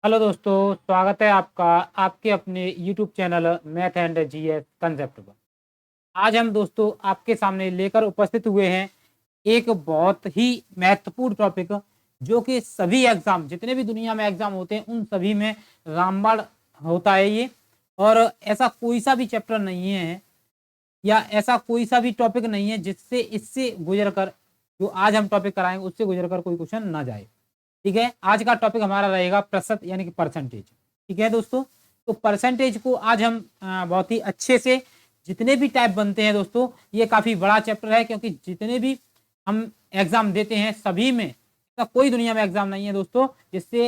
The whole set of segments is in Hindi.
हेलो दोस्तों, स्वागत है आपका आपके अपने YouTube channel math and GS concept पर। आज हम दोस्तों आपके सामने लेकर उपस्थित हुए हैं एक बहुत ही महत्वपूर्ण टॉपिक, जो कि सभी एग्जाम, जितने भी दुनिया में एग्जाम होते हैं उन सभी में रामबाण होता है ये। और ऐसा कोई सा भी चैप्टर नहीं है या ऐसा कोई सा भी टॉपिक नहीं है जिससे इससे गुजर कर, जो आज हम टॉपिक कराएंगे उससे गुजर कर कोई क्वेश्चन ना जाए। ठीक है, आज का टॉपिक हमारा रहेगा प्रतिशत यानी कि परसेंटेज। ठीक है दोस्तों, तो परसेंटेज को आज हम बहुत ही अच्छे से, जितने भी टाइप बनते हैं दोस्तों, ये काफी बड़ा चैप्टर है क्योंकि जितने भी हम एग्जाम देते हैं सभी में ऐसा कोई दुनिया में एग्जाम नहीं है दोस्तों जिससे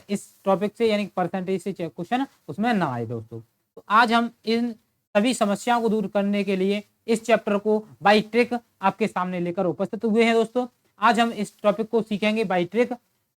इस टॉपिक से यानी परसेंटेज से क्वेश्चन उसमें ना आए दोस्तों। तो आज हम इन सभी समस्याओं को दूर करने के लिए इस चैप्टर को बाई ट्रिक आपके सामने लेकर उपस्थित हुए हैं दोस्तों। आज हम इस टॉपिक को सीखेंगे बाई ट्रिक,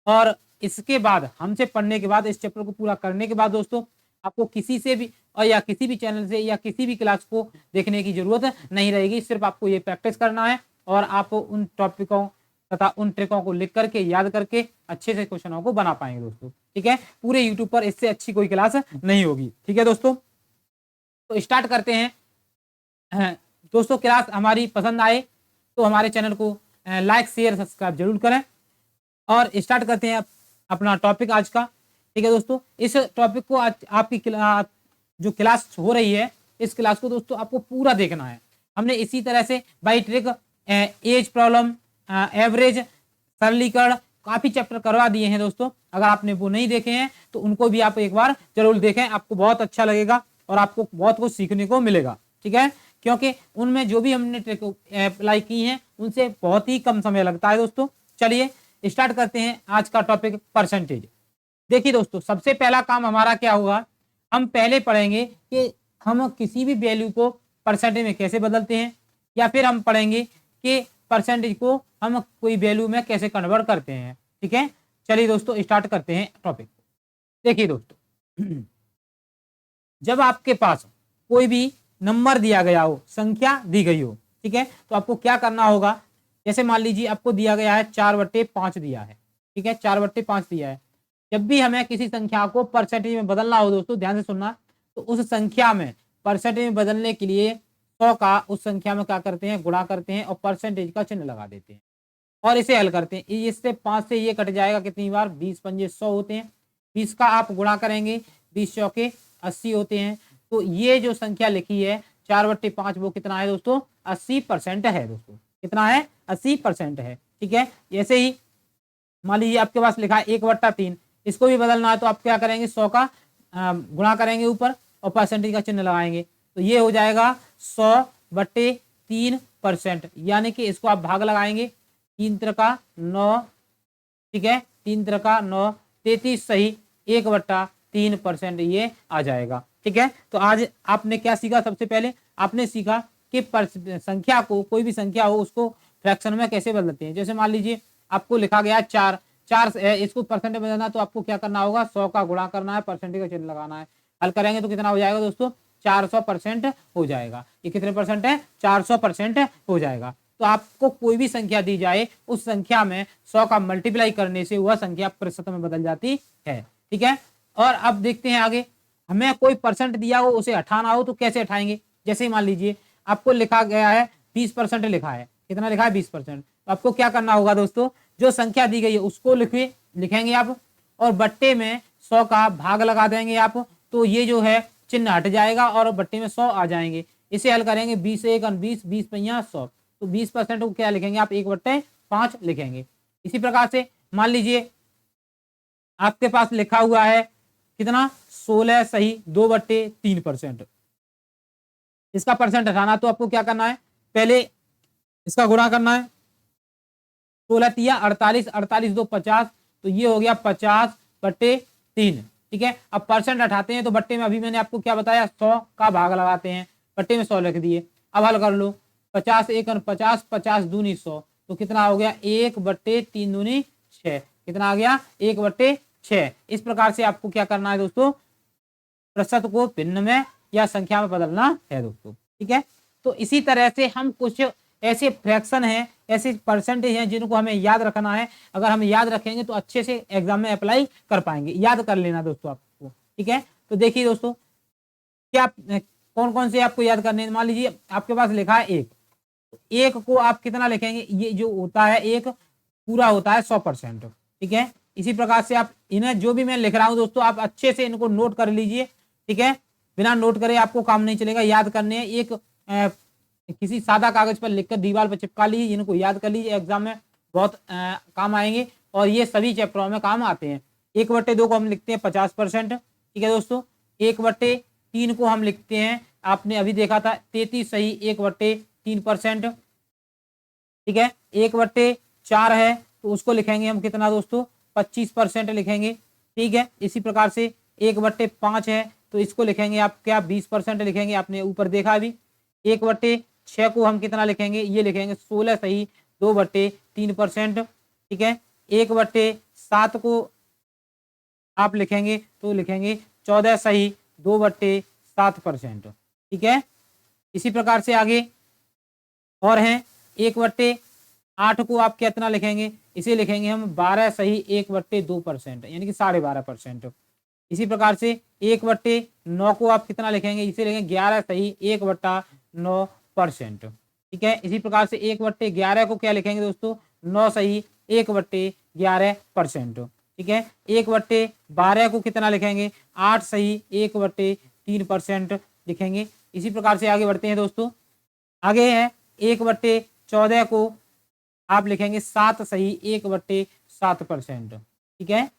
और इसके बाद हमसे पढ़ने के बाद, इस चैप्टर को पूरा करने के बाद दोस्तों, आपको किसी से भी और या किसी भी चैनल से या किसी भी क्लास को देखने की जरूरत नहीं रहेगी। सिर्फ आपको ये प्रैक्टिस करना है और आप उन टॉपिकों तथा उन ट्रिकों को लिख करके, याद करके अच्छे से क्वेश्चनों को बना पाएंगे दोस्तों। ठीक है, पूरे यूट्यूब पर इससे अच्छी कोई क्लास नहीं होगी। ठीक है दोस्तों, तो स्टार्ट करते हैं। दोस्तों, क्लास हमारी पसंद आए तो हमारे चैनल को लाइक शेयर सब्सक्राइब जरूर करें। और स्टार्ट करते हैं अपना टॉपिक आज का। ठीक है दोस्तों, इस टॉपिक को आज आपकी जो क्लास हो रही है, इस क्लास को दोस्तों आपको पूरा देखना है। हमने इसी तरह से by trick, age problem, average, सरलीकरण, काफी चैप्टर करवा दिए हैं दोस्तों। अगर आपने वो नहीं देखे हैं तो उनको भी आप एक बार जरूर देखें, आपको बहुत अच्छा लगेगा और आपको बहुत कुछ सीखने को मिलेगा। ठीक है, क्योंकि उनमें जो भी हमने ट्रिक अप्लाई की हैं उनसे बहुत ही कम समय लगता है दोस्तों। चलिए स्टार्ट करते हैं आज का टॉपिक, परसेंटेज। देखिए दोस्तों, सबसे पहला काम हमारा क्या होगा, हम पहले पढ़ेंगे कि हम किसी भी वैल्यू को परसेंटेज में कैसे बदलते हैं, या फिर हम पढ़ेंगे कि परसेंटेज को हम कोई वैल्यू में कैसे कन्वर्ट करते हैं। ठीक है, चलिए दोस्तों स्टार्ट करते हैं टॉपिक। देखिए दोस्तों, जब आपके पास कोई भी नंबर दिया गया हो, संख्या दी गई हो, ठीक है, तो आपको क्या करना होगा। जैसे मान लीजिए आपको दिया गया है 4/5 दिया है। ठीक है, 4/5 दिया है। जब भी हमें किसी संख्या को परसेंटेज में बदलना हो दोस्तों, ध्यान से सुनना, तो उस संख्या में परसेंटेज में बदलने के लिए 100 का उस संख्या में क्या करते हैं, गुणा करते हैं और परसेंटेज का चिन्ह लगा देते हैं और इसे हल करते हैं। इससे 5 से ये कट जाएगा, कितनी बार, 20 पंजे 100 होते हैं। 20 का आप गुणा करेंगे, 20 चौके 80 होते हैं। तो ये जो संख्या लिखी है 4/5, वो कितना है दोस्तों, 80% है दोस्तों। कितना है, 80% है। ठीक है, ऐसे ही मान लीजिए आपके पास लिखा है 1/3, इसको भी बदलना है तो आप क्या करेंगे, 100 का गुणा करेंगे ऊपर और परसेंटेज का चिन्ह लगाएंगे, तो ये हो जाएगा 100/3%। यानी कि इसको आप भाग लगाएंगे, 3×9, ठीक है, 3×9, 33 सही, 1/3% ये आ जाएगा। ठीक है, तो आज आपने क्या सीखा, सबसे पहले आपने सीखा कि संख्या को, कोई भी संख्या हो उसको फ्रैक्शन में कैसे बदलते हैं। जैसे मान लीजिए आपको लिखा गया 4, इसको परसेंटेज में बदलना, तो आपको क्या करना होगा, 100 का गुणा करना है, परसेंटेज का चिन्ह लगाना है, हल करेंगे तो कितना हो जाएगा दोस्तों, 400% हो जाएगा। ये कितने परसेंट है, 400% हो जाएगा। तो आपको कोई भी संख्या दी जाए, उस संख्या में 100 का मल्टीप्लाई करने से वह संख्या प्रतिशत में बदल जाती है। ठीक है, और अब देखते हैं आगे, हमें कोई परसेंट दिया हो उसे हटाना हो तो कैसे हटाएंगे। जैसे मान लीजिए आपको लिखा गया है 20% लिखा है, कितना लिखा है, 20%। तो आपको क्या करना होगा दोस्तों, जो संख्या दी गई है उसको लिखेंगे आप, और बट्टे में 100 का भाग लगा देंगे आप, तो ये जो है चिन्ह हट जाएगा और बट्टे में 100 आ जाएंगे। इसे हल करेंगे, 20 1 20, 20 पंजा 100, तो 20% को क्या लिखेंगे आप, 1/5 लिखेंगे। इसी प्रकार से मान लीजिए आपके पास लिखा हुआ है कितना, 16 सही, 2/3%। इसका परसेंट हटाना, तो आपको क्या करना है, पहले इसका गुणा करना है, 16 तिया 48, 48 2 50, तो ये हो गया 50/3। ठीक है, अब परसेंट हटाते हैं तो बट्टे में, अभी मैंने आपको क्या बताया, 100 का भाग लगाते हैं, बट्टे में 100 लिख दिए। अब हल कर लो, 50 1 50, 50 दूनी 100, तो कितना हो गया, 1/3 दूनी 6, कितना आ गया, 1/6। इस प्रकार से आपको क्या करना है दोस्तों, प्रतिशत को भिन्न में या संख्या में बदलना है दोस्तों। ठीक है, तो इसी तरह से हम कुछ ऐसे फ्रैक्शन है, ऐसे परसेंटेज हैं जिनको हमें याद रखना है। अगर हम याद रखेंगे तो अच्छे से एग्जाम में अप्लाई कर पाएंगे। याद कर लेना दोस्तों आपको, ठीक है। तो देखिए दोस्तों, क्या कौन कौन से आपको याद करने हैं। मान लीजिए आपके पास लिखा है एक, एक को आप कितना लिखेंगे, ये जो होता है एक पूरा होता है 100%, ठीक है। इसी प्रकार से आप इन्हें जो भी मैं लिख रहा हूं दोस्तों, आप अच्छे से इनको नोट कर लीजिए, ठीक है। बिना नोट करे आपको काम नहीं चलेगा, याद करने हैं। एक किसी सादा कागज पर लिखकर दीवार पर चिपका लीजिए, इनको याद कर लीजिए, एग्जाम में बहुत काम आएंगे और ये सभी चैप्टरों में काम आते हैं। 1/2 को हम लिखते हैं 50%, ठीक है दोस्तों। 1/3 को हम लिखते हैं, आपने अभी देखा था 33 सही 1/3%, ठीक है। 1/4 है तो उसको लिखेंगे हम कितना दोस्तों, 25% लिखेंगे, ठीक है। इसी प्रकार से 1/5 है तो इसको लिखेंगे आप क्या, 20% लिखेंगे, आपने ऊपर देखा अभी। 1/6 को हम कितना लिखेंगे, ये लिखेंगे 16 सही 2/3%, ठीक है। 1/7 को आप लिखेंगे तो लिखेंगे 14 सही 2/7%, ठीक है। इसी प्रकार से आगे और हैं 1/8 को आप कितना लिखेंगे, इसे लिखेंगे हम 12 सही 1/2%, यानी कि 12.5%। इसी प्रकार से 1/9 को आप कितना लिखेंगे, इसे लिखेंगे 11 सही 1/9%, ठीक है। इसी प्रकार से 1/11 को क्या लिखेंगे दोस्तों, 9 सही 1/11%, ठीक है। 1/12 को कितना लिखेंगे, 8 सही 1/3% लिखेंगे। इसी प्रकार से आगे बढ़ते हैं दोस्तों, आगे है 1/14 को आप लिखेंगे 7 सही 1/7%, ठीक है।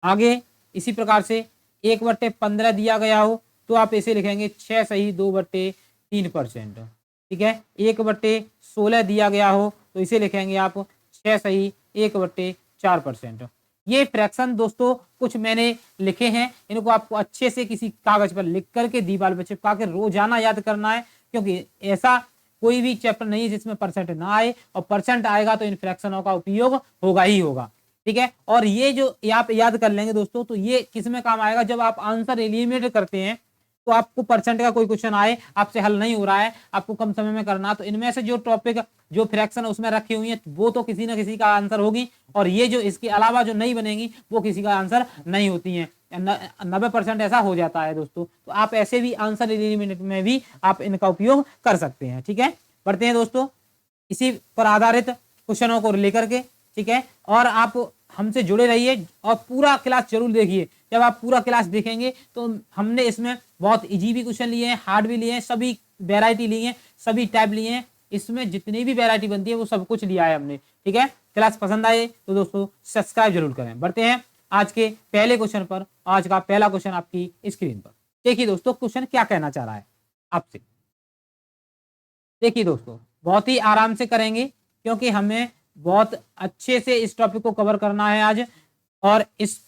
आगे इसी प्रकार से 1/15 दिया गया हो तो आप इसे लिखेंगे 6 सही 2/3%, ठीक है। 1/16 दिया गया हो तो इसे लिखेंगे आप 6 सही 1/4%। ये फ्रैक्शन दोस्तों कुछ मैंने लिखे हैं, इनको आपको अच्छे से किसी कागज पर लिख करके दीवार पर चिपका के रोजाना याद करना है, क्योंकि ऐसा कोई भी चैप्टर नहीं है जिसमें परसेंट ना आए, और परसेंट आएगा तो इन फ्रैक्शनों का उपयोग होगा ही होगा, ठीक है। और ये जो आप याद कर लेंगे दोस्तों, तो ये किस में काम आएगा, जब आप आंसर एलिमिनेट करते हैं तो आपको परसेंट का कोई क्वेश्चन आए, आपसे हल नहीं हो रहा है, आपको कम समय में करना, तो इनमें से जो टॉपिक जो फ्रैक्शन उसमें रखी हुई है वो तो किसी ना किसी का आंसर होगी, और ये जो इसके अलावा जो नहीं बनेगी वो किसी का आंसर नहीं होती है। 90% ऐसा हो जाता है दोस्तों। तो आप ऐसे भी आंसर एलिमिनेट में भी आप इनका उपयोग कर सकते हैं, ठीक है। बढ़ते हैं दोस्तों इसी पर आधारित क्वेश्चनों को लेकर के, ठीक है। और आप हमसे जुड़े रहिए और पूरा क्लास जरूर देखिए। जब आप पूरा क्लास देखेंगे तो हमने इसमें बहुत इजी भी क्वेश्चन लिए हैं, हार्ड भी लिए हैं, सभी वैरायटी लिए हैं, सभी टाइप लिए हैं, इसमें जितनी भी वैरायटी बनती है वो सब कुछ लिया है हमने, ठीक है। क्लास पसंद आए तो दोस्तों सब्सक्राइब जरूर करें। बढ़ते हैं आज के पहले क्वेश्चन पर। आज का पहला क्वेश्चन आपकी स्क्रीन पर देखिए दोस्तों, क्वेश्चन क्या कहना चाह रहा है आपसे। देखिए दोस्तों बहुत ही आराम से करेंगे, क्योंकि हमें बहुत अच्छे से इस टॉपिक को कवर करना है आज, और इस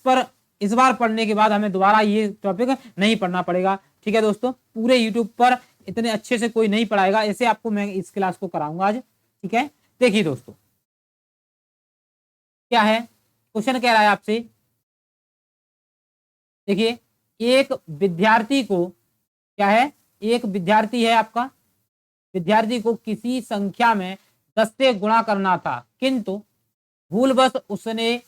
बार पढ़ने के बाद हमें दोबारा ये टॉपिक नहीं पढ़ना पड़ेगा, ठीक है दोस्तों। पूरे यूट्यूब पर इतने अच्छे से कोई नहीं पढ़ाएगा, ऐसे आपको मैं इस क्लास को कराऊंगा आज, ठीक है। देखिए दोस्तों क्या है क्वेश्चन, कह रहा है आपसे, देखिए एक विद्यार्थी को, क्या है, एक विद्यार्थी है आपका, विद्यार्थी को किसी संख्या में 10 से गुणा करना था, किंतु भूलवश उसने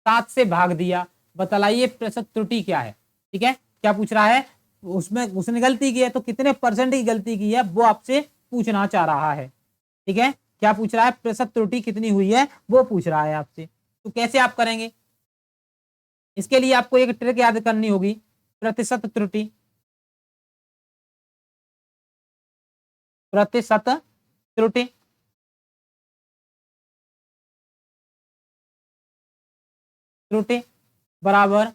7 से भाग दिया, बतलाइए प्रतिशत त्रुटि क्या है, ठीक है। क्या पूछ रहा है, उसमें उसने गलती की है तो कितने परसेंट की गलती की है वो आपसे पूछना चाह रहा है, ठीक है। क्या पूछ रहा है, प्रतिशत त्रुटि कितनी हुई है वो पूछ रहा है आपसे। तो कैसे आप करेंगे, इसके लिए आपको एक ट्रिक याद करनी होगी, प्रतिशत त्रुटि, प्रतिशत त्रुटि, त्रुटि बराबर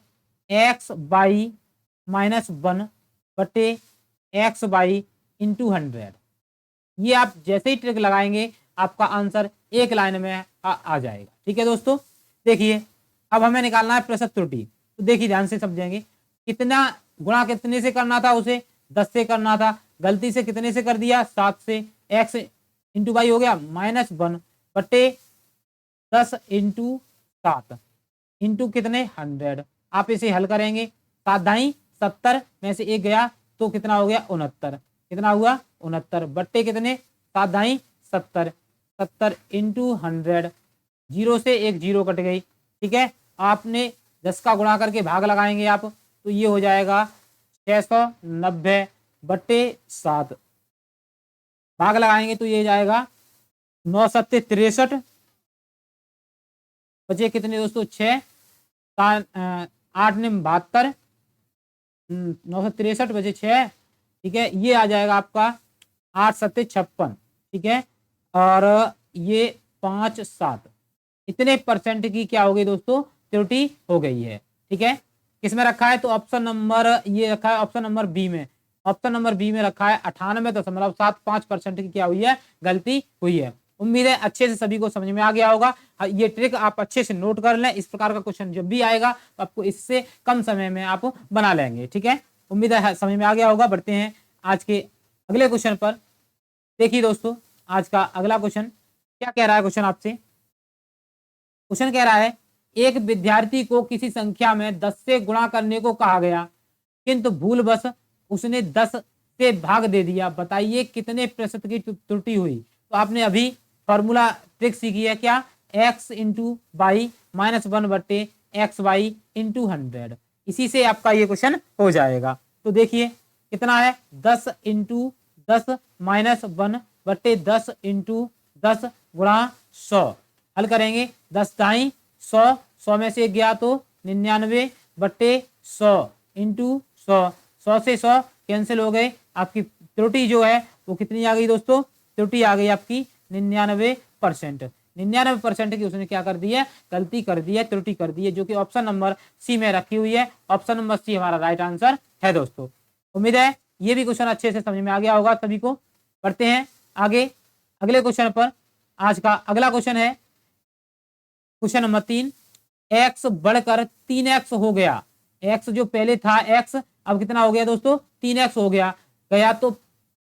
x/-1/x/100। ये आप जैसे ही ट्रिक लगाएंगे आपका आंसर एक लाइन में आ जाएगा, ठीक है दोस्तों। देखिए अब हमें निकालना है प्रतिशत त्रुटि, तो देखिए ध्यान से समझेंगे, कितना गुणा कितने से करना था, उसे 10 से करना था, गलती से कितने से कर दिया, 7 से, x इंटू वाई हो गया -1/10 इंटू 7 इंटू कितने 100। आप इसे हल करेंगे, 7 दाई 70 में से 1 गया तो कितना हो गया 69, कितना हुआ 69 बट्टे कितने 7 दाई 70, 70 इंटू 100, 0 से एक 0 कट गई। ठीक है, आपने 10 का गुणा करके भाग लगाएंगे आप, तो ये हो जाएगा 690 बट्टे 7, भाग लगाएंगे तो ये जाएगा 9 सत्ते 63, बचे कितने दोस्तों 6, 8 ने 72, 963 बचे 6। ठीक है, ये आ जाएगा आपका 8 सत्ते 56। ठीक है, और ये 5 7, इतने परसेंट की क्या हो गई दोस्तों, त्रुटि हो गई है। ठीक है, किसमें रखा है, तो ऑप्शन नंबर ये रखा है, ऑप्शन नंबर बी में, ऑप्शन नंबर बी में रखा है 98.75% की क्या हुई है, गलती हुई है। उम्मीद है अच्छे से सभी को समझ में आ गया होगा। ये ट्रिक आप अच्छे से नोट कर लें, इस प्रकार का क्वेश्चन जब भी आएगा तो आपको इससे कम समय में आप बना लेंगे। ठीक है, उम्मीद है समझ में आ गया होगा। बढ़ते हैं आज के अगले क्वेश्चन पर। देखिए दोस्तों, आज का अगला क्वेश्चन क्या कह रहा है, क्वेश्चन आपसे क्वेश्चन कह रहा है एक विद्यार्थी को किसी संख्या में 10 से गुणा करने को कहा गया, किंतु भूलवश उसने 10 से भाग दे दिया, बताइए कितने प्रतिशत की त्रुटि हुई। तो आपने अभी फॉर्मूला ट्रिक सीखी है क्या, x इंटू वाई माइनस 1 बट्टे एक्स वाई इंटू 100, इसी से आपका ये क्वेश्चन हो जाएगा। तो देखिए कितना है, 10 इंटू 10 माइनस 1 बट्टे 10 इंटू 10 गुणा 100, हल करेंगे 10 दाई 100, 100 में से गया तो 99 बट्टे 100 इंटू 100, 100 से 100 कैंसिल हो गए, आपकी त्रुटि जो है वो कितनी आ गई दोस्तों, त्रुटि आ गई आपकी 99%। 99% की उसने क्या कर दी है, गलती कर दी है, त्रुटि कर दी है, जो कि ऑप्शन नंबर सी में रखी हुई है। ऑप्शन नंबर सी हमारा राइट आंसर है दोस्तों। उम्मीद है ये भी क्वेश्चन अच्छे से समझ में आ गया होगा सभी को। बढ़ते हैं आगे अगले क्वेश्चन पर। आज का अगला क्वेश्चन है क्वेश्चन नंबर 3, x बढ़कर 3x हो गया, x जो पहले था x अब कितना हो गया दोस्तों, 3x हो गया तो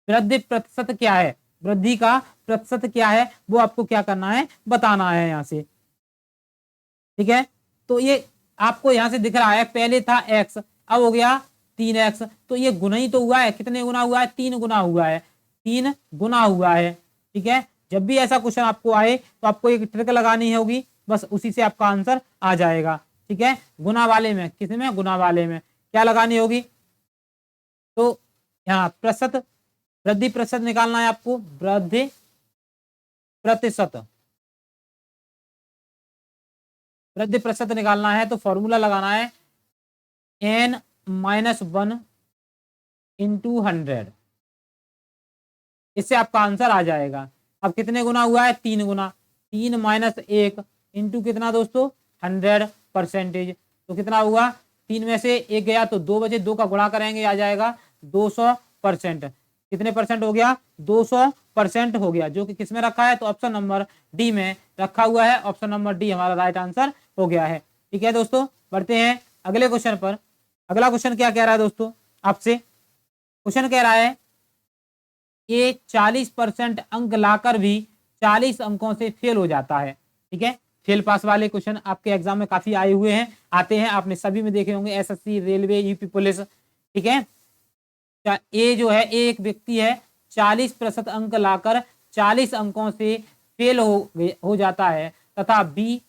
वृद्धि प्रतिशत क्या है, वृद्धि का प्रतिशत क्या है वो आपको क्या करना है, बताना है यहाँ से। ठीक है, तो ये आपको यहाँ से दिख रहा है पहले था x अब हो गया 3x, तो ये गुना ही तो हुआ है, कितने गुना हुआ है, 3 गुना हुआ है, 3 गुना हुआ है। ठीक है, जब भी ऐसा क्वेश्चन आपको आए तो आपको एक ट्रिक लगानी होगी, बस उसी से आपका आंसर आ जाएगा। ठीक है, गुना वाले में, किस में, गुना वाले में क्या लगानी होगी, तो यहाँ प्रतिशत, वृद्धि प्रतिशत निकालना है आपको, वृद्धि प्रतिशत, वृद्धि प्रतिशत निकालना है तो फॉर्मूला लगाना है n-1 इंटू 100, इससे आपका आंसर आ जाएगा। अब कितने गुना हुआ है, 3 गुना, 3 माइनस 1 इंटू कितना दोस्तों 100%, तो कितना हुआ, 3 में से 1 गया तो 2 बचे, 2 का गुणा करेंगे आ जाएगा 200%, कितने परसेंट हो गया, 200% हो गया, जो कि किस में रखा है, तो ऑप्शन नंबर डी में रखा हुआ है। ऑप्शन नंबर डी हमारा राइट आंसर हो गया है। ठीक है दोस्तों, बढ़ते हैं अगले क्वेश्चन पर। अगला क्वेश्चन क्या कह रहा है दोस्तों आपसे, क्वेश्चन कह रहा है ये 40% अंक लाकर भी 40 अंकों से फेल हो जाता है। ठीक है, फेल पास वाले क्वेश्चन आपके एग्जाम में काफी आए हुए हैं, आते हैं, आपने सभी में देखे होंगे, एसएससी, रेलवे, यूपी पुलिस। ठीक है, ए जो है, एक व्यक्ति है 40% अंक लाकर 40 अंकों से फेल हो जाता है, तथा बी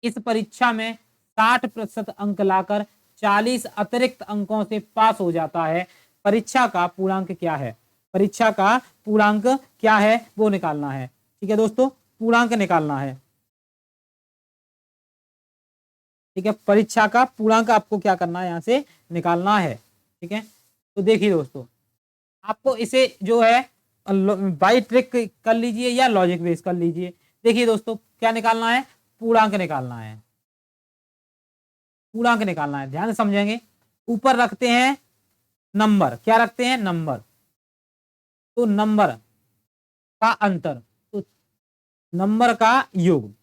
इस परीक्षा में 60% अंक लाकर 40 अतिरिक्त अंकों से पास हो जाता है, परीक्षा का पूर्णांक क्या है, परीक्षा का पूर्णांक क्या है वो निकालना है। ठीक है दोस्तों, पूर्णांक निकालना है। ठीक है, परीक्षा का पूर्णांक आपको क्या करना है, यहाँ से निकालना है। ठीक है, तो देखिए दोस्तों, आपको इसे जो है बाई ट्रिक कर लीजिए या लॉजिक बेस कर लीजिए। देखिए दोस्तों, क्या निकालना है, पूर्णांक निकालना है, पूर्णांक निकालना है, ध्यान से समझेंगे। ऊपर रखते हैं नंबर, क्या रखते हैं, नंबर, तो नंबर का अंतर, तो नंबर का योग,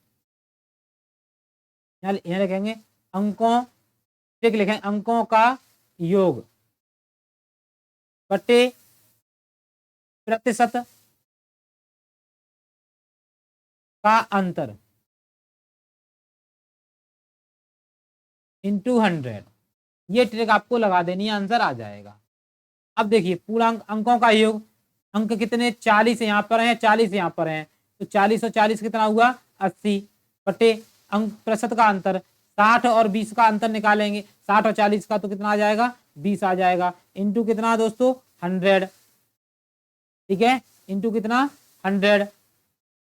यहाँ लिखेंगे अंकों, ठीक लिखेंगे अंकों का योग बटे प्रतिशत का अंतर इंटू 100, ये ट्रिक आपको लगा देनी है, आंसर आ जाएगा। अब देखिए पूर्णांक अंकों का योग, अंक कितने 40 यहाँ पर हैं, 40 यहाँ पर हैं, तो 40 और 40 कितना हुआ 80 बटे अंक प्रतिशत का अंतर 60 और 20 का अंतर निकालेंगे, 60 और 40 का तो कितना आ जाएगा 20 आ जाएगा, इंटू कितना दोस्तों 100, ठीक है, इंटू कितना 100,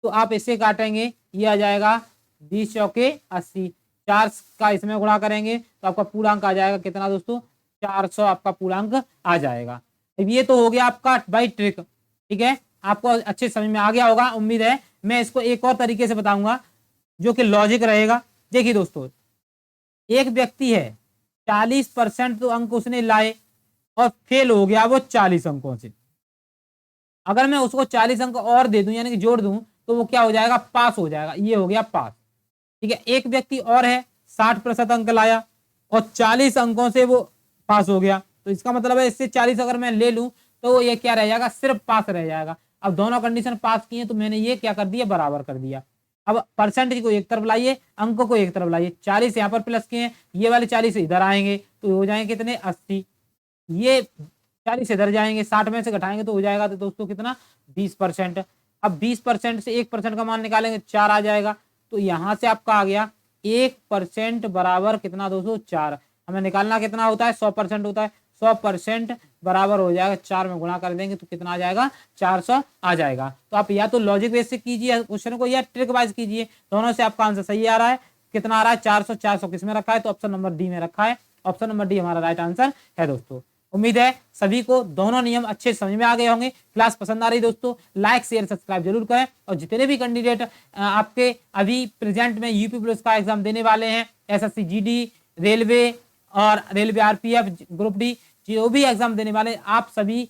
तो आप इससे काटेंगे ये आ जाएगा 20 चौके 80, 4 का इसमें गुणा करेंगे तो आपका पूर्णांक आ जाएगा कितना दोस्तों 400 आपका पूर्णांक आ जाएगा। अब ये तो हो गया आपका बाई ट्रिक, ठीक है, आपको अच्छे समझ में आ गया होगा उम्मीद है। मैं इसको एक और तरीके से बताऊंगा जो कि लॉजिक रहेगा। देखिए दोस्तों, एक व्यक्ति है 40% तो अंक उसने लाए और फेल हो गया वो 40 अंकों से, अगर मैं उसको 40 अंक और दे दूं यानी कि जोड़ दूं तो वो क्या हो जाएगा पास हो जाएगा, ये हो गया पास, ठीक है। एक व्यक्ति और है 60% अंक लाया और 40 अंकों से वो पास हो गया, तो इसका मतलब है इससे 40 अगर मैं ले लूं तो ये क्या रह जाएगा सिर्फ पास रह जाएगा। अब दोनों कंडीशन पास की है तो मैंने ये क्या कर दिया बराबर कर दिया। अब परसेंटेज को एक तरफ लाइए, अंक को एक तरफ लाइए, 40 यहाँ पर प्लस किए हैं, ये वाले 40 इधर आएंगे तो हो जाएंगे कितने 80, ये 40 इधर जाएंगे, 60 में से घटाएंगे तो हो जाएगा तो दोस्तों कितना 20%। अब 20% से 1% का मान निकालेंगे 4 आ जाएगा, तो यहां से आपका आ गया 1% बराबर कितना दोस्तों 4। हमें निकालना कितना होता है 100% होता है, 100% बराबर हो जाएगा 4 में गुणा कर देंगे तो कितना आ जाएगा 400 आ जाएगा। तो आप या तो लॉजिक बेस से कीजिए क्वेश्चन को या ट्रिक वाइज कीजिए, दोनों से आपका आंसर सही आ रहा है। कितना आ रहा है 400, 400 किस में रखा है तो ऑप्शन नंबर डी में रखा है, ऑप्शन नंबर डी हमारा राइट आंसर है दोस्तों। उम्मीद है सभी को दोनों नियम अच्छे समझ में आ गए होंगे। क्लास पसंद आ रही दोस्तों लाइक शेयर सब्सक्राइब जरूर करें, और जितने भी कैंडिडेट आपके अभी प्रेजेंट में यूपी पुलिस का एग्जाम देने वाले हैं, एसएससी जीडी, रेलवे और रेलवे आरपीएफ ग्रुप डी, जो भी एग्जाम देने वाले आप सभी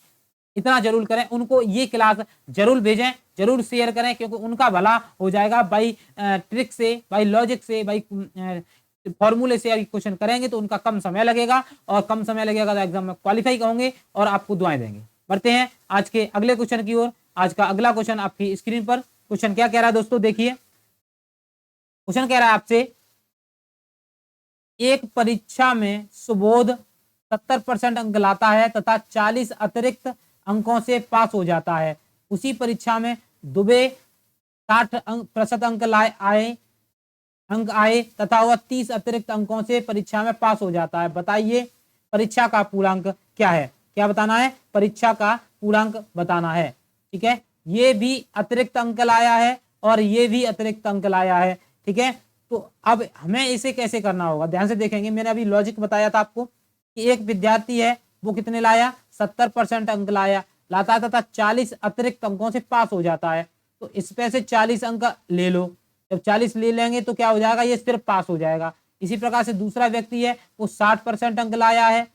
इतना जरूर करें, उनको ये क्लास जरूर भेजें, जरूर शेयर करें, क्योंकि उनका भला हो जाएगा बाई ट्रिक से, बाई लॉजिक से, बाई फॉर्मूले से अभी क्वेश्चन करेंगे तो उनका कम समय लगेगा, और कम समय लगेगा तो एग्जाम में क्वालिफाई होंगे और आपको दुआएं देंगे। बढ़ते हैं आज के अगले क्वेश्चन की ओर। आज का अगला क्वेश्चन आपकी स्क्रीन पर, क्वेश्चन क्या कह रहा है दोस्तों देखिए, क्वेश्चन कह रहा है आपसे एक परीक्षा में सुबोध 70% अंक लाता है तथा 40 अतिरिक्त अंकों से पास हो जाता है, उसी परीक्षा में दुबे 60% अंक आए तथा वह 30 अतिरिक्त अंकों से परीक्षा में पास हो जाता है, बताइए परीक्षा का पूर्णांक क्या है। क्या बताना है परीक्षा का पूर्णांक बताना है, ठीक है। ये भी अतिरिक्त अंक लाया है और ये भी अतिरिक्त अंक लाया है, ठीक है। तो अब हमें इसे कैसे करना होगा ध्यान से देखेंगे। मैंने अभी लॉजिक बताया था आपको कि एक विद्यार्थी है वो कितने लाया 70% अंक लाता है तथा 40 अतिरिक्त अंकों से पास हो जाता है, तो इसमें से 40 अंक ले लो, जब 40 ले लेंगे तो क्या हो जाएगा ये सिर्फ पास हो जाएगा। इसी प्रकार से दूसरा व्यक्ति है वो 60% अंक लाया है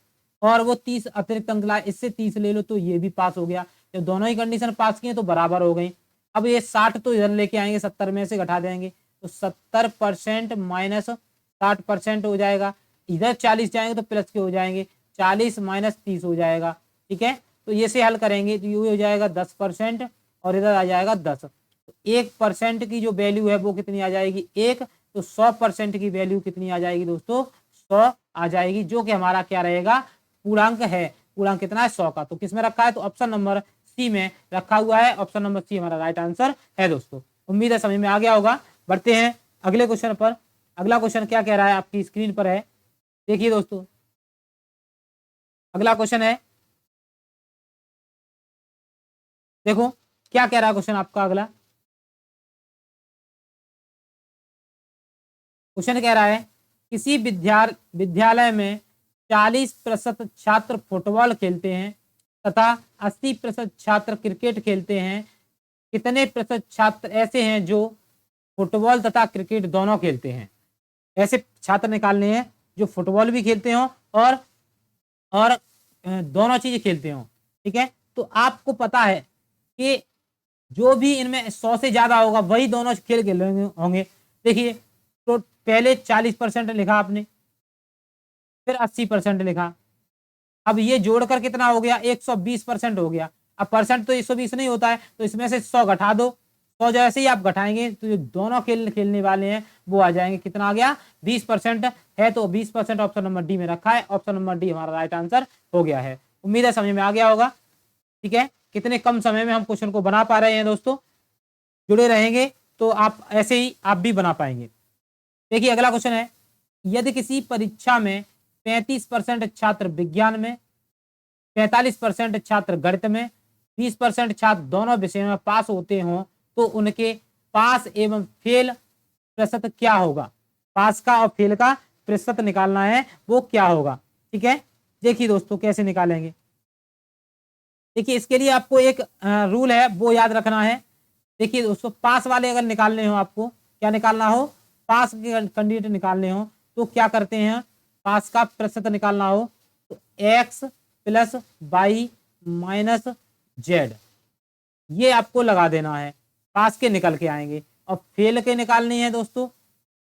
और वो 30 अतिरिक्त अंक लाया, इससे 30 ले लो तो ये भी पास हो गया। जब दोनों ही कंडीशन पास किए तो बराबर हो गई। अब ये 60 तो इधर लेके आएंगे, 70 में से घटा देंगे तो 70% माइनस 60% हो जाएगा, इधर 40 जाएंगे तो प्लस के हो जाएंगे, 40 माइनस 30 हो जाएगा, ठीक है। तो ये से हल करेंगे तो ये हो जाएगा 10% और इधर आ जाएगा 10, तो 1% की जो वैल्यू है वो कितनी आ जाएगी 1, तो 100% की वैल्यू कितनी आ जाएगी दोस्तों 100 आ जाएगी, जो कि हमारा क्या रहेगा पूर्णांक है। पूर्णांक कितना है 100 का, तो किसमें रखा है तो ऑप्शन नंबर सी में रखा हुआ है, ऑप्शन नंबर सी हमारा राइट आंसर है दोस्तों। उम्मीद है समझ में आ गया होगा। बढ़ते हैं अगले क्वेश्चन पर। अगला क्वेश्चन क्या कह रहा है आपकी स्क्रीन पर है, देखिए दोस्तों अगला क्वेश्चन है, देखो क्या कह रहा है क्वेश्चन आपका। अगला क्वेश्चन कह रहा है किसी विद्यालय में 40% छात्र फुटबॉल खेलते हैं तथा 80% छात्र क्रिकेट खेलते हैं, कितने प्रतिशत छात्र ऐसे हैं जो फुटबॉल तथा क्रिकेट दोनों खेलते हैं। ऐसे छात्र निकालने हैं जो फुटबॉल भी खेलते हो और दोनों चीजें खेलते हो, ठीक है। तो आपको पता है कि जो भी इनमें 100 से ज्यादा होगा वही दोनों खेल खेल होंगे। देखिए तो पहले 40% लिखा आपने, फिर 80% लिखा, अब ये जोड़कर कितना हो गया 120% हो गया। अब परसेंट तो 120 नहीं होता है तो इसमें से 100 घटा दो, 100 जैसे ही आप घटाएंगे तो जो दोनों खेलने वाले हैं वो आ जाएंगे, कितना आ गया 20% है, तो 20% ऑप्शन नंबर डी में रखा है, ऑप्शन नंबर डी हमारा राइट आंसर हो गया है। उम्मीद है समझ में आ गया होगा। ठीक है, कितने कम समय में हम क्वेश्चन को बना पा रहे हैं दोस्तों। जुड़े रहेंगे तो आप ऐसे ही आप भी बना पाएंगे। देखिए अगला क्वेश्चन है, यदि किसी परीक्षा में 35% छात्र विज्ञान में, 45% छात्र गणित में, 20% छात्र दोनों विषयों में पास होते हों तो उनके पास एवं फेल प्रतिशत क्या होगा। पास का और फेल का प्रतिशत निकालना है, वो क्या होगा। ठीक है, देखिए दोस्तों कैसे निकालेंगे। देखिए इसके लिए आपको एक रूल है वो याद रखना है। देखिए दोस्तों, पास वाले अगर निकालने हो, आपको क्या निकालना हो, पास के कैंडिडेट निकालने हो तो क्या करते हैं, पास का प्रतिशत निकालना हो तो x plus y minus z, ये आपको लगा देना है, पास के निकल के आएंगे। और फेल के निकालनी है दोस्तों,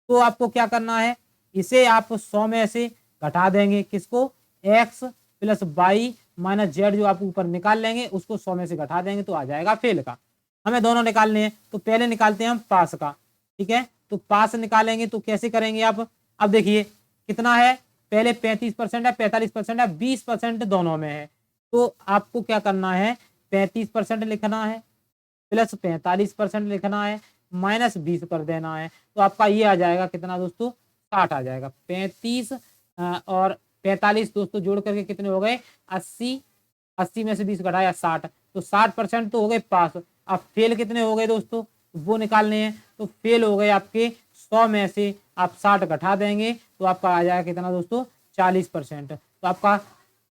तो आपको क्या करना है, इसे आप 100 में से घटा देंगे, किसको, x plus y minus z जो आप ऊपर निकाल लेंगे उसको 100 में से घटा देंगे तो आ जाएगा फेल का। हमें दोनों निकालने हैं तो पहले निकालते हैं हम पास का। ठीक है, तो पास निकालेंगे तो कैसे करेंगे आप, अब देखिए कितना है, पहले 35% है, 45% है, 20% दोनों में है, तो आपको क्या करना है, 35% लिखना है प्लस 45% लिखना है माइनस 20 कर देना है, तो आपका ये आ जाएगा कितना दोस्तों, 60 आ जाएगा। 35 और 45 दोस्तों जोड़ करके कितने हो गए, 80, 80 में से 20 घटाया 60, तो 60% तो हो गए पास। अब फेल कितने हो गए दोस्तों, वो निकालने हैं, तो फेल हो गए आपके 100 में से आप 60 घटा देंगे तो आपका आ जाएगा कितना दोस्तों, 40%। तो आपका